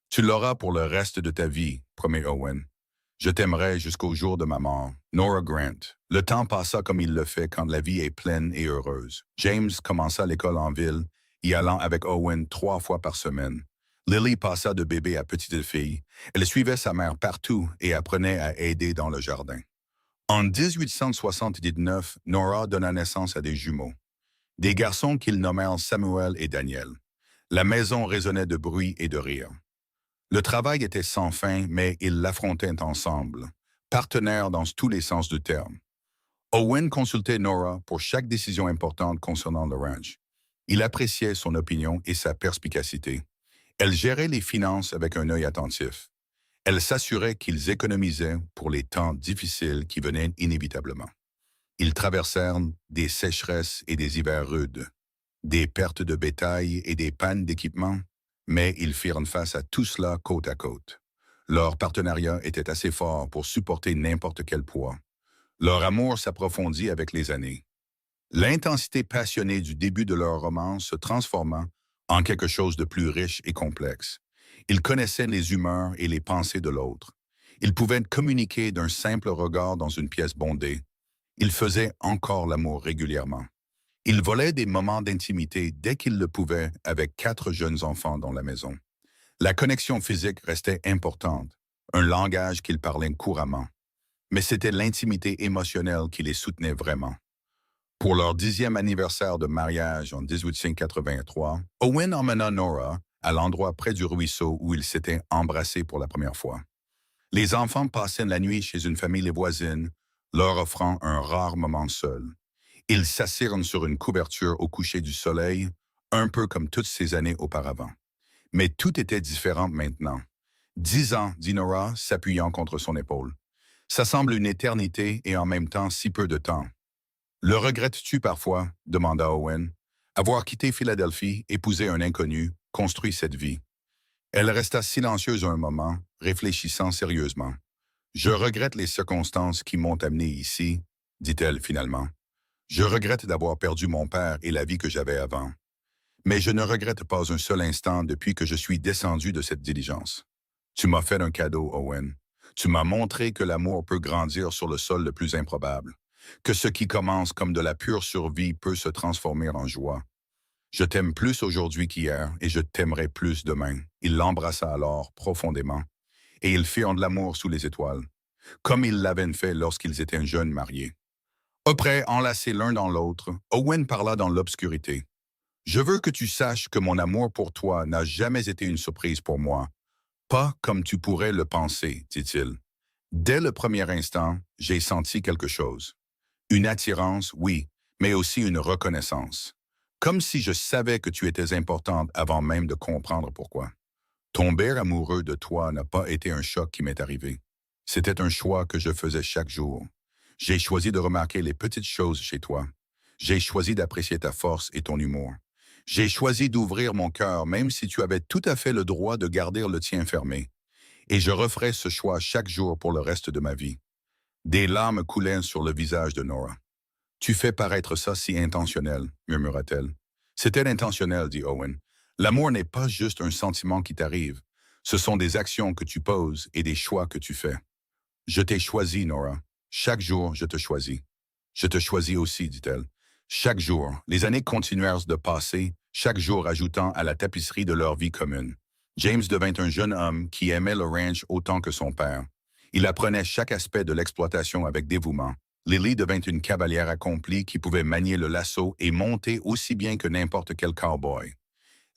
Tu l'auras pour le reste de ta vie, promet Owen. Je t'aimerai jusqu'au jour de ma mort. Nora Grant. Le temps passa comme il le fait quand la vie est pleine et heureuse. James commença l'école en ville, y allant avec Owen 3 fois par semaine. Lily passa de bébé à petite fille. Elle suivait sa mère partout et apprenait à aider dans le jardin. En 1879, Nora donna naissance à des jumeaux. Des garçons qu'ils nommèrent Samuel et Daniel. La maison résonnait de bruit et de rire. Le travail était sans fin, mais ils l'affrontaient ensemble, partenaires dans tous les sens du terme. Owen consultait Nora pour chaque décision importante concernant le ranch. Il appréciait son opinion et sa perspicacité. Elle gérait les finances avec un œil attentif. Elle s'assurait qu'ils économisaient pour les temps difficiles qui venaient inévitablement. Ils traversèrent des sécheresses et des hivers rudes, des pertes de bétail et des pannes d'équipement, mais ils firent face à tout cela côte à côte. Leur partenariat était assez fort pour supporter n'importe quel poids. Leur amour s'approfondit avec les années. L'intensité passionnée du début de leur romance se transforma en quelque chose de plus riche et complexe. Ils connaissaient les humeurs et les pensées de l'autre. Ils pouvaient communiquer d'un simple regard dans une pièce bondée. Ils faisaient encore l'amour régulièrement. Ils volaient des moments d'intimité dès qu'ils le pouvaient avec 4 jeunes enfants dans la maison. La connexion physique restait importante, un langage qu'ils parlaient couramment. Mais c'était l'intimité émotionnelle qui les soutenait vraiment. Pour leur 10e anniversaire de mariage en 1883, Owen emmena Nora à l'endroit près du ruisseau où ils s'étaient embrassés pour la première fois. Les enfants passaient la nuit chez une famille voisine, leur offrant un rare moment seul. Ils s'assirent sur une couverture au coucher du soleil, un peu comme toutes ces années auparavant. Mais tout était différent maintenant. 10 ans, dit Nora, s'appuyant contre son épaule. Ça semble une éternité et en même temps si peu de temps. Le regrettes-tu parfois? Demanda Owen. Avoir quitté Philadelphie, épousé un inconnu, construit cette vie. Elle resta silencieuse un moment, réfléchissant sérieusement. Je regrette les circonstances qui m'ont amené ici, dit-elle finalement. Je regrette d'avoir perdu mon père et la vie que j'avais avant. Mais je ne regrette pas un seul instant depuis que je suis descendu de cette diligence. Tu m'as fait un cadeau, Owen. Tu m'as montré que l'amour peut grandir sur le sol le plus improbable, que ce qui commence comme de la pure survie peut se transformer en joie. Je t'aime plus aujourd'hui qu'hier et je t'aimerai plus demain. Il l'embrassa alors profondément et ils firent de l'amour sous les étoiles, comme ils l'avaient fait lorsqu'ils étaient jeunes mariés. Après, enlacés l'un dans l'autre, Owen parla dans l'obscurité. Je veux que tu saches que mon amour pour toi n'a jamais été une surprise pour moi. Pas comme tu pourrais le penser, dit-il. Dès le premier instant, j'ai senti quelque chose. Une attirance, oui, mais aussi une reconnaissance. Comme si je savais que tu étais importante avant même de comprendre pourquoi. Tomber amoureux de toi n'a pas été un choc qui m'est arrivé. C'était un choix que je faisais chaque jour. J'ai choisi de remarquer les petites choses chez toi. J'ai choisi d'apprécier ta force et ton humour. J'ai choisi d'ouvrir mon cœur même si tu avais tout à fait le droit de garder le tien fermé. Et je referai ce choix chaque jour pour le reste de ma vie. Des larmes coulaient sur le visage de Nora. Tu fais paraître ça si intentionnel, murmura-t-elle. C'était intentionnel, dit Owen. L'amour n'est pas juste un sentiment qui t'arrive. Ce sont des actions que tu poses et des choix que tu fais. Je t'ai choisi, Nora. Chaque jour, je te choisis. Je te choisis aussi, dit-elle. Chaque jour, les années continuèrent de passer, chaque jour ajoutant à la tapisserie de leur vie commune. James devint un jeune homme qui aimait le ranch autant que son père. Il apprenait chaque aspect de l'exploitation avec dévouement. Lily devint une cavalière accomplie qui pouvait manier le lasso et monter aussi bien que n'importe quel cowboy.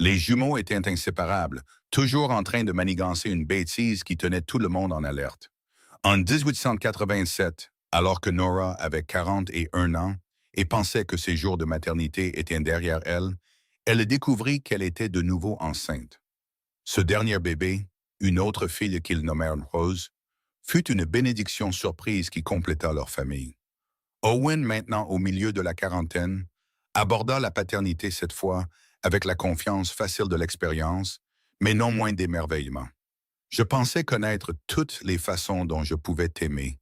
Les jumeaux étaient inséparables, toujours en train de manigancer une bêtise qui tenait tout le monde en alerte. En 1887, alors que Nora avait 41 ans et pensait que ses jours de maternité étaient derrière elle, elle découvrit qu'elle était de nouveau enceinte. Ce dernier bébé, une autre fille qu'ils nommèrent Rose, fut une bénédiction surprise qui compléta leur famille. Owen, maintenant au milieu de la quarantaine, aborda la paternité cette fois avec la confiance facile de l'expérience, mais non moins d'émerveillement. Je pensais connaître toutes les façons dont je pouvais t'aimer,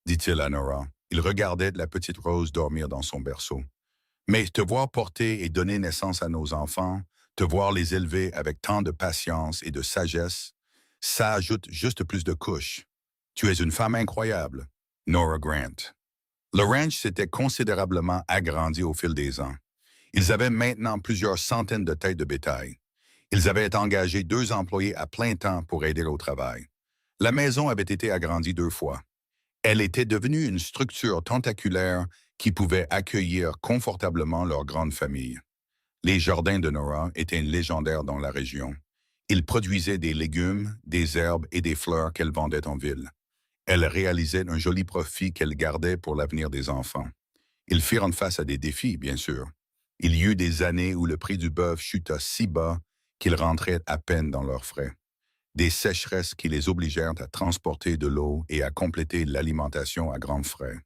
dit-il à Nora. Il regardait la petite Rose dormir dans son berceau. Mais te voir porter et donner naissance à nos enfants, te voir les élever avec tant de patience et de sagesse, ça ajoute juste plus de couches. Tu es une femme incroyable, Nora Grant. Le ranch s'était considérablement agrandi au fil des ans. Ils avaient maintenant plusieurs centaines de têtes de bétail. Ils avaient engagé 2 employés à plein temps pour aider au travail. La maison avait été agrandie 2 fois. Elle était devenue une structure tentaculaire qui pouvait accueillir confortablement leur grande famille. Les jardins de Nora étaient légendaires dans la région. Ils produisaient des légumes, des herbes et des fleurs qu'elle vendait en ville. Elle réalisait un joli profit qu'elle gardait pour l'avenir des enfants. Ils firent face à des défis, bien sûr. Il y eut des années où le prix du bœuf chuta si bas qu'ils rentraient à peine dans leurs frais. Des sécheresses qui les obligèrent à transporter de l'eau et à compléter l'alimentation à grands frais.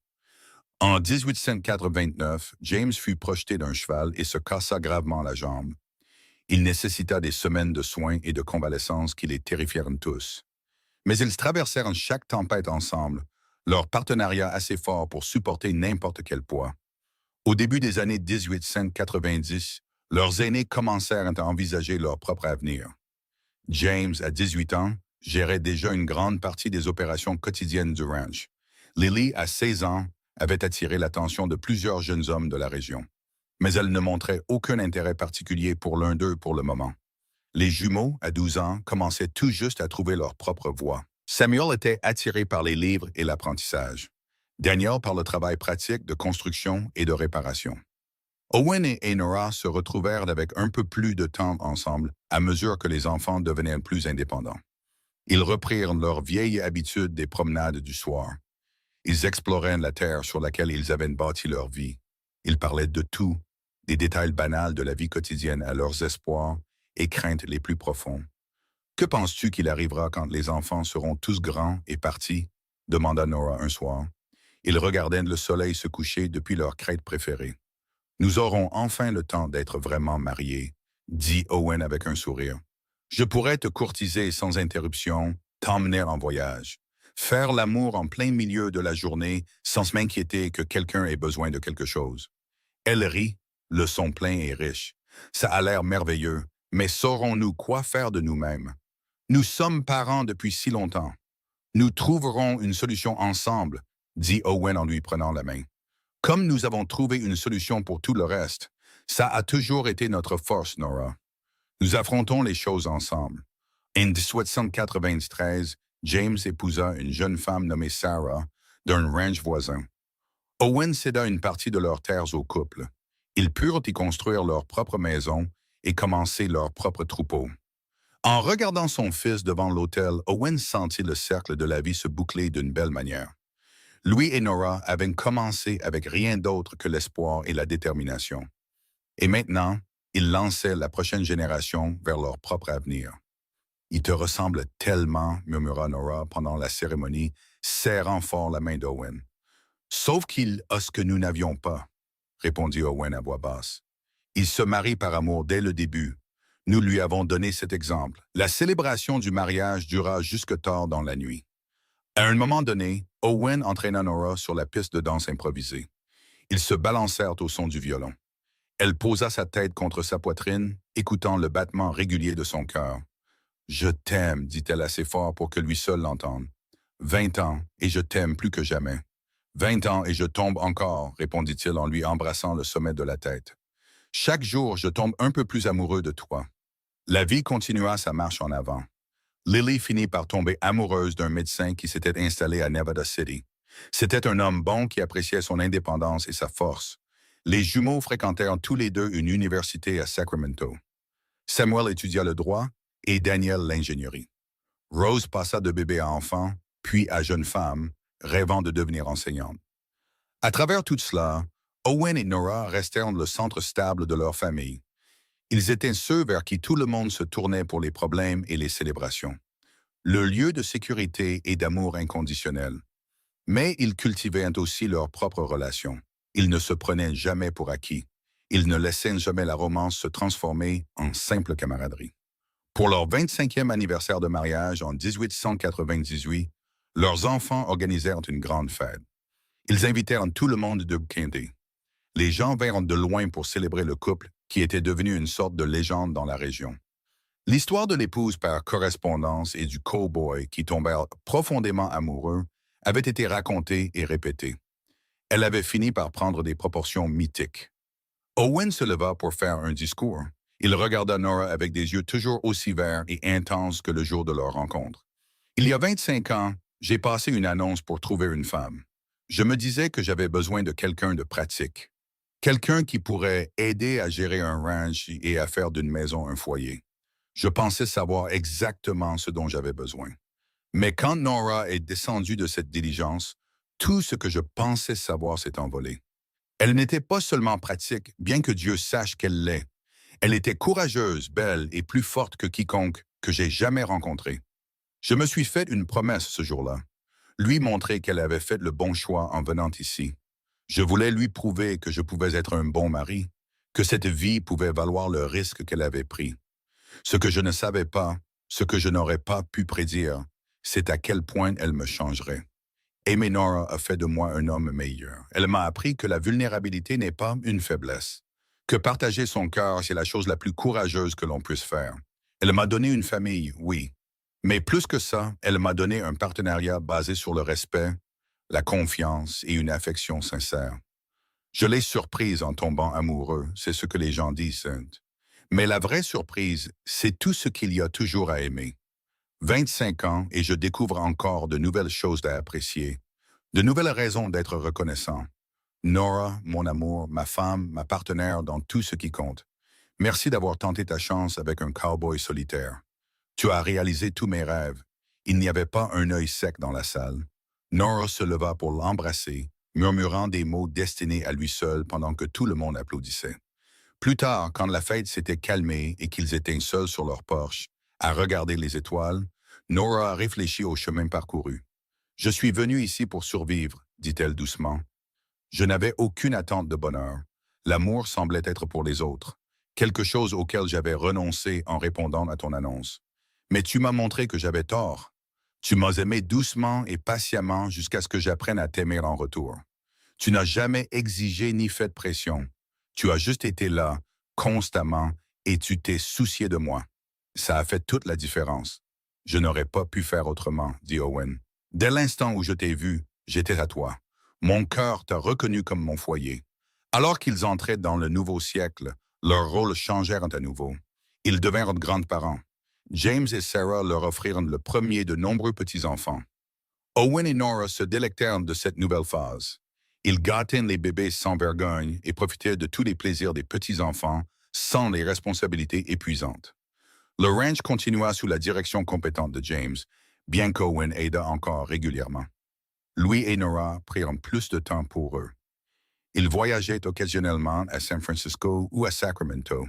En 1889, James fut projeté d'un cheval et se cassa gravement la jambe. Il nécessita des semaines de soins et de convalescence qui les terrifièrent tous. Mais ils traversèrent chaque tempête ensemble, leur partenariat assez fort pour supporter n'importe quel poids. Au début des années 1890, leurs aînés commencèrent à envisager leur propre avenir. James, à 18 ans, gérait déjà une grande partie des opérations quotidiennes du ranch. Lily, à 16 ans, avait attiré l'attention de plusieurs jeunes hommes de la région. Mais elle ne montrait aucun intérêt particulier pour l'un d'eux pour le moment. Les jumeaux, à 12 ans, commençaient tout juste à trouver leur propre voie. Samuel était attiré par les livres et l'apprentissage. Daniel par le travail pratique de construction et de réparation. Owen et Nora se retrouvèrent avec un peu plus de temps ensemble à mesure que les enfants devenaient plus indépendants. Ils reprirent leur vieille habitude des promenades du soir. Ils exploraient la terre sur laquelle ils avaient bâti leur vie. Ils parlaient de tout, des détails banals de la vie quotidienne à leurs espoirs et craintes les plus profonds. Que penses-tu qu'il arrivera quand les enfants seront tous grands et partis? Demanda Nora un soir. Ils regardaient le soleil se coucher depuis leur crête préférée. Nous aurons enfin le temps d'être vraiment mariés, dit Owen avec un sourire. Je pourrais te courtiser sans interruption, t'emmener en voyage, faire l'amour en plein milieu de la journée sans m'inquiéter que quelqu'un ait besoin de quelque chose. Elle rit, le son plein et riche. Ça a l'air merveilleux, mais saurons-nous quoi faire de nous-mêmes? Nous sommes parents depuis si longtemps. Nous trouverons une solution ensemble, dit Owen en lui prenant la main. Comme nous avons trouvé une solution pour tout le reste, ça a toujours été notre force, Nora. Nous affrontons les choses ensemble. En 1793, James épousa une jeune femme nommée Sarah d'un ranch voisin. Owen céda une partie de leurs terres au couple. Ils purent y construire leur propre maison et commencer leur propre troupeau. En regardant son fils devant l'autel, Owen sentit le cercle de la vie se boucler d'une belle manière. Lui et Nora avaient commencé avec rien d'autre que l'espoir et la détermination. Et maintenant, ils lançaient la prochaine génération vers leur propre avenir. Il te ressemble tellement, murmura Nora pendant la cérémonie, serrant fort la main d'Owen. Sauf qu'il a ce que nous n'avions pas, répondit Owen à voix basse. Il se marie par amour dès le début. Nous lui avons donné cet exemple. La célébration du mariage dura jusque tard dans la nuit. À un moment donné, Owen entraîna Nora sur la piste de danse improvisée. Ils se balancèrent au son du violon. Elle posa sa tête contre sa poitrine, écoutant le battement régulier de son cœur. « Je t'aime », dit-elle assez fort pour que lui seul l'entende. « 20 ans, et je t'aime plus que jamais. »« 20 ans, et je tombe encore », répondit-il en lui embrassant le sommet de la tête. « Chaque jour, je tombe un peu plus amoureux de toi. » La vie continua sa marche en avant. Lily finit par tomber amoureuse d'un médecin qui s'était installé à Nevada City. C'était un homme bon qui appréciait son indépendance et sa force. Les jumeaux fréquentèrent tous les deux une université à Sacramento. Samuel étudia le droit et Daniel l'ingénierie. Rose passa de bébé à enfant, puis à jeune femme, rêvant de devenir enseignante. À travers tout cela, Owen et Nora restèrent le centre stable de leur famille. Ils étaient ceux vers qui tout le monde se tournait pour les problèmes et les célébrations. Le lieu de sécurité et d'amour inconditionnel. Mais ils cultivaient aussi leurs propres relations. Ils ne se prenaient jamais pour acquis. Ils ne laissaient jamais la romance se transformer en simple camaraderie. Pour leur 25e anniversaire de mariage en 1898, leurs enfants organisèrent une grande fête. Ils invitèrent tout le monde de Quintet. Les gens vinrent de loin pour célébrer le couple qui était devenu une sorte de légende dans la région. L'histoire de l'épouse par correspondance et du cow-boy qui tombèrent profondément amoureux avait été racontée et répétée. Elle avait fini par prendre des proportions mythiques. Owen se leva pour faire un discours. Il regarda Nora avec des yeux toujours aussi verts et intenses que le jour de leur rencontre. « Il y a 25 ans, j'ai passé une annonce pour trouver une femme. Je me disais que j'avais besoin de quelqu'un de pratique. Quelqu'un qui pourrait aider à gérer un ranch et à faire d'une maison un foyer. Je pensais savoir exactement ce dont j'avais besoin. Mais quand Nora est descendue de cette diligence, tout ce que je pensais savoir s'est envolé. Elle n'était pas seulement pratique, bien que Dieu sache qu'elle l'est. Elle était courageuse, belle et plus forte que quiconque que j'ai jamais rencontré. Je me suis fait une promesse ce jour-là. Lui montrer qu'elle avait fait le bon choix en venant ici. Je voulais lui prouver que je pouvais être un bon mari, que cette vie pouvait valoir le risque qu'elle avait pris. Ce que je ne savais pas, ce que je n'aurais pas pu prédire, c'est à quel point elle me changerait. Aimer Nora a fait de moi un homme meilleur. Elle m'a appris que la vulnérabilité n'est pas une faiblesse, que partager son cœur, c'est la chose la plus courageuse que l'on puisse faire. Elle m'a donné une famille, oui, mais plus que ça, elle m'a donné un partenariat basé sur le respect, la confiance et une affection sincère. Je l'ai surprise en tombant amoureux, c'est ce que les gens disent, Sainte. Mais la vraie surprise, c'est tout ce qu'il y a toujours à aimer. 25 ans et je découvre encore de nouvelles choses à apprécier, de nouvelles raisons d'être reconnaissant. Nora, mon amour, ma femme, ma partenaire dans tout ce qui compte. Merci d'avoir tenté ta chance avec un cow-boy solitaire. Tu as réalisé tous mes rêves. Il n'y avait pas un œil sec dans la salle. Nora se leva pour l'embrasser, murmurant des mots destinés à lui seul pendant que tout le monde applaudissait. Plus tard, quand la fête s'était calmée et qu'ils étaient seuls sur leur porche, à regarder les étoiles, Nora réfléchit au chemin parcouru. « Je suis venue ici pour survivre, dit-elle doucement. Je n'avais aucune attente de bonheur. L'amour semblait être pour les autres, quelque chose auquel j'avais renoncé en répondant à ton annonce. Mais tu m'as montré que j'avais tort. Tu m'as aimé doucement et patiemment jusqu'à ce que j'apprenne à t'aimer en retour. Tu n'as jamais exigé ni fait de pression. Tu as juste été là, constamment, et tu t'es soucié de moi. Ça a fait toute la différence. Je n'aurais pas pu faire autrement, dit Owen. Dès l'instant où je t'ai vu, j'étais à toi. Mon cœur t'a reconnu comme mon foyer. Alors qu'ils entraient dans le nouveau siècle, leurs rôles changèrent à nouveau. Ils devinrent grands-parents. James et Sarah leur offrirent le premier de nombreux petits-enfants. Owen et Nora se délectèrent de cette nouvelle phase. Ils gâtaient les bébés sans vergogne et profitaient de tous les plaisirs des petits-enfants sans les responsabilités épuisantes. Le ranch continua sous la direction compétente de James, bien qu'Owen aida encore régulièrement. Louis et Nora prirent plus de temps pour eux. Ils voyageaient occasionnellement à San Francisco ou à Sacramento.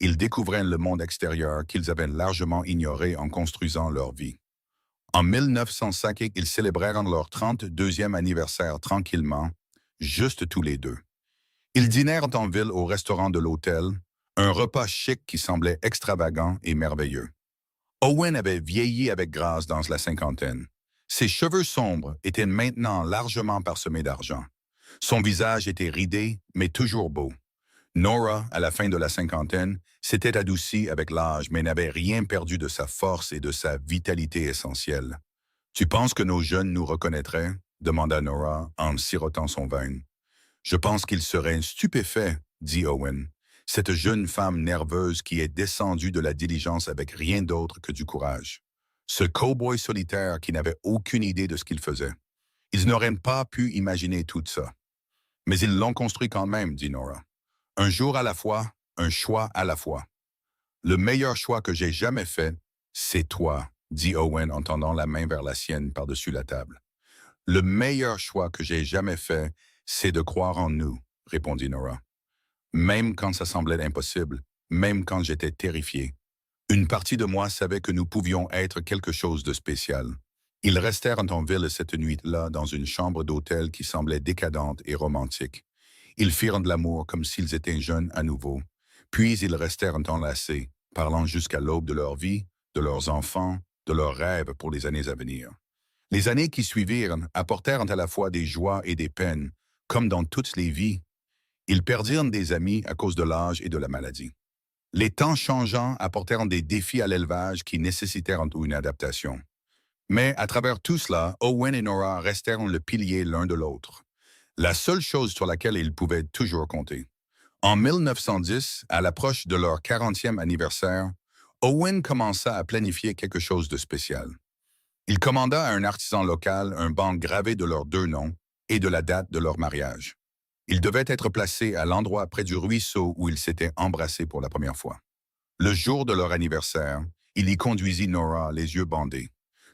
Ils découvraient le monde extérieur qu'ils avaient largement ignoré en construisant leur vie. En 1905, ils célébrèrent leur 32e anniversaire tranquillement, juste tous les deux. Ils dînèrent en ville au restaurant de l'hôtel, un repas chic qui semblait extravagant et merveilleux. Owen avait vieilli avec grâce dans la cinquantaine. Ses cheveux sombres étaient maintenant largement parsemés d'argent. Son visage était ridé, mais toujours beau. Nora, à la fin de la cinquantaine, s'était adoucie avec l'âge, mais n'avait rien perdu de sa force et de sa vitalité essentielle. « Tu penses que nos jeunes nous reconnaîtraient ?» demanda Nora en sirotant son vin. « Je pense qu'ils seraient stupéfaits, » dit Owen. Cette jeune femme nerveuse qui est descendue de la diligence avec rien d'autre que du courage. Ce cow-boy solitaire qui n'avait aucune idée de ce qu'il faisait. Ils n'auraient pas pu imaginer tout ça. Mais ils l'ont construit quand même, dit Nora. Un jour à la fois, un choix à la fois. Le meilleur choix que j'ai jamais fait, c'est toi, dit Owen en tendant la main vers la sienne par-dessus la table. Le meilleur choix que j'ai jamais fait, c'est de croire en nous, répondit Nora. Même quand ça semblait impossible, même quand j'étais terrifié. Une partie de moi savait que nous pouvions être quelque chose de spécial. Ils restèrent en ville cette nuit-là dans une chambre d'hôtel qui semblait décadente et romantique. Ils firent de l'amour comme s'ils étaient jeunes à nouveau. Puis ils restèrent enlacés, parlant jusqu'à l'aube de leur vie, de leurs enfants, de leurs rêves pour les années à venir. Les années qui suivirent apportèrent à la fois des joies et des peines, comme dans toutes les vies. Ils perdirent des amis à cause de l'âge et de la maladie. Les temps changeants apportèrent des défis à l'élevage qui nécessitèrent une adaptation. Mais à travers tout cela, Owen et Nora restèrent le pilier l'un de l'autre. La seule chose sur laquelle ils pouvaient toujours compter. En 1910, à l'approche de leur 40e anniversaire, Owen commença à planifier quelque chose de spécial. Il commanda à un artisan local un banc gravé de leurs deux noms et de la date de leur mariage. Il devait être placé à l'endroit près du ruisseau où ils s'étaient embrassés pour la première fois. Le jour de leur anniversaire, il y conduisit Nora les yeux bandés.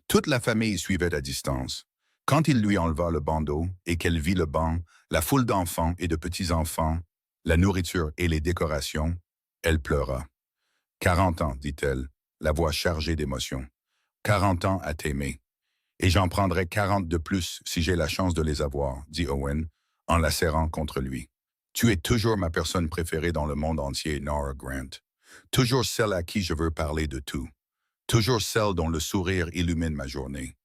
Toute la famille suivait à distance. Quand il lui enleva le bandeau et qu'elle vit le banc, la foule d'enfants et de petits-enfants, la nourriture et les décorations, elle pleura. « 40 ans, dit-elle, la voix chargée d'émotion. 40 ans à t'aimer. Et j'en prendrai 40 de plus si j'ai la chance de les avoir, dit Owen, en la serrant contre lui. Tu es toujours ma personne préférée dans le monde entier, Nora Grant. Toujours celle à qui je veux parler de tout. Toujours celle dont le sourire illumine ma journée.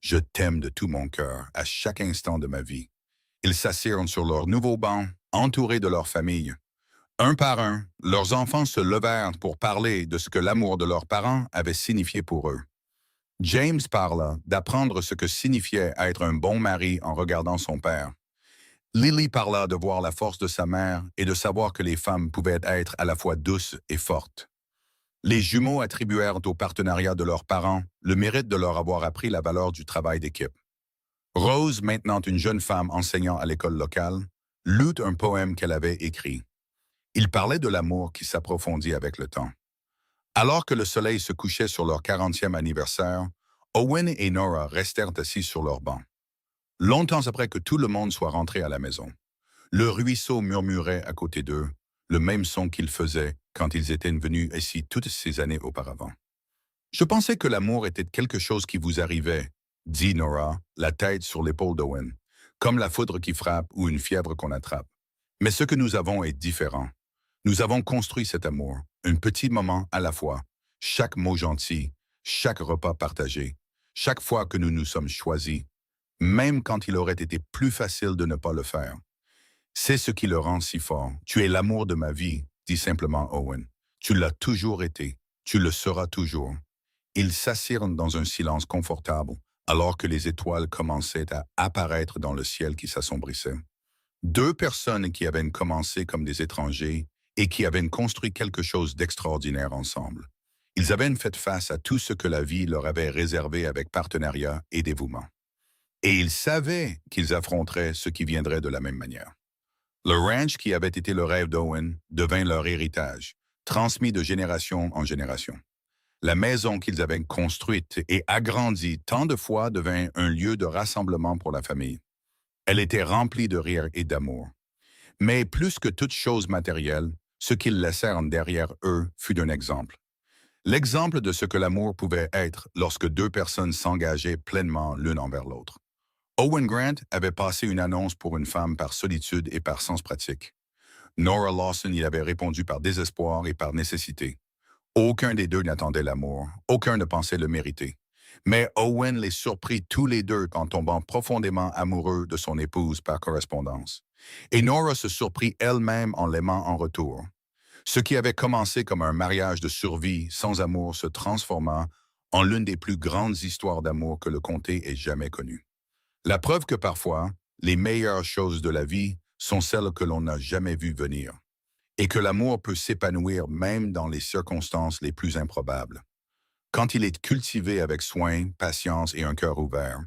Je t'aime de tout mon cœur, à chaque instant de ma vie. » Ils s'assirent sur leur nouveau banc, entourés de leur famille. Un par un, leurs enfants se levèrent pour parler de ce que l'amour de leurs parents avait signifié pour eux. James parla d'apprendre ce que signifiait être un bon mari en regardant son père. Lily parla de voir la force de sa mère et de savoir que les femmes pouvaient être à la fois douces et fortes. Les jumeaux attribuèrent au partenariat de leurs parents le mérite de leur avoir appris la valeur du travail d'équipe. Rose, maintenant une jeune femme enseignant à l'école locale, lut un poème qu'elle avait écrit. Il parlait de l'amour qui s'approfondit avec le temps. Alors que le soleil se couchait sur leur 40e anniversaire, Owen et Nora restèrent assis sur leur banc. Longtemps après que tout le monde soit rentré à la maison, le ruisseau murmurait à côté d'eux, le même son qu'il faisait quand ils étaient venus ici toutes ces années auparavant. Je pensais que l'amour était quelque chose qui vous arrivait, dit Nora, la tête sur l'épaule d'Owen, comme la foudre qui frappe ou une fièvre qu'on attrape. Mais ce que nous avons est différent. Nous avons construit cet amour, un petit moment à la fois, chaque mot gentil, chaque repas partagé, chaque fois que nous nous sommes choisis, même quand il aurait été plus facile de ne pas le faire. C'est ce qui le rend si fort. Tu es l'amour de ma vie, dit simplement Owen. Tu l'as toujours été, tu le seras toujours. Ils s'assirent dans un silence confortable, alors que les étoiles commençaient à apparaître dans le ciel qui s'assombrissait. Deux personnes qui avaient commencé comme des étrangers et qui avaient construit quelque chose d'extraordinaire ensemble. Ils avaient fait face à tout ce que la vie leur avait réservé avec partenariat et dévouement. Et ils savaient qu'ils affronteraient ce qui viendrait de la même manière. Le ranch qui avait été le rêve d'Owen devint leur héritage, transmis de génération en génération. La maison qu'ils avaient construite et agrandie tant de fois devint un lieu de rassemblement pour la famille. Elle était remplie de rire et d'amour. Mais plus que toute chose matérielle, ce qu'ils laissèrent derrière eux fut un exemple. L'exemple de ce que l'amour pouvait être lorsque deux personnes s'engageaient pleinement l'une envers l'autre. Owen Grant avait passé une annonce pour une femme par solitude et par sens pratique. Nora Lawson y avait répondu par désespoir et par nécessité. Aucun des deux n'attendait l'amour, aucun ne pensait le mériter. Mais Owen les surprit tous les deux en tombant profondément amoureux de son épouse par correspondance. Et Nora se surprit elle-même en l'aimant en retour. Ce qui avait commencé comme un mariage de survie sans amour se transforma en l'une des plus grandes histoires d'amour que le comté ait jamais connues. La preuve que parfois, les meilleures choses de la vie sont celles que l'on n'a jamais vues venir, et que l'amour peut s'épanouir même dans les circonstances les plus improbables. Quand il est cultivé avec soin, patience et un cœur ouvert,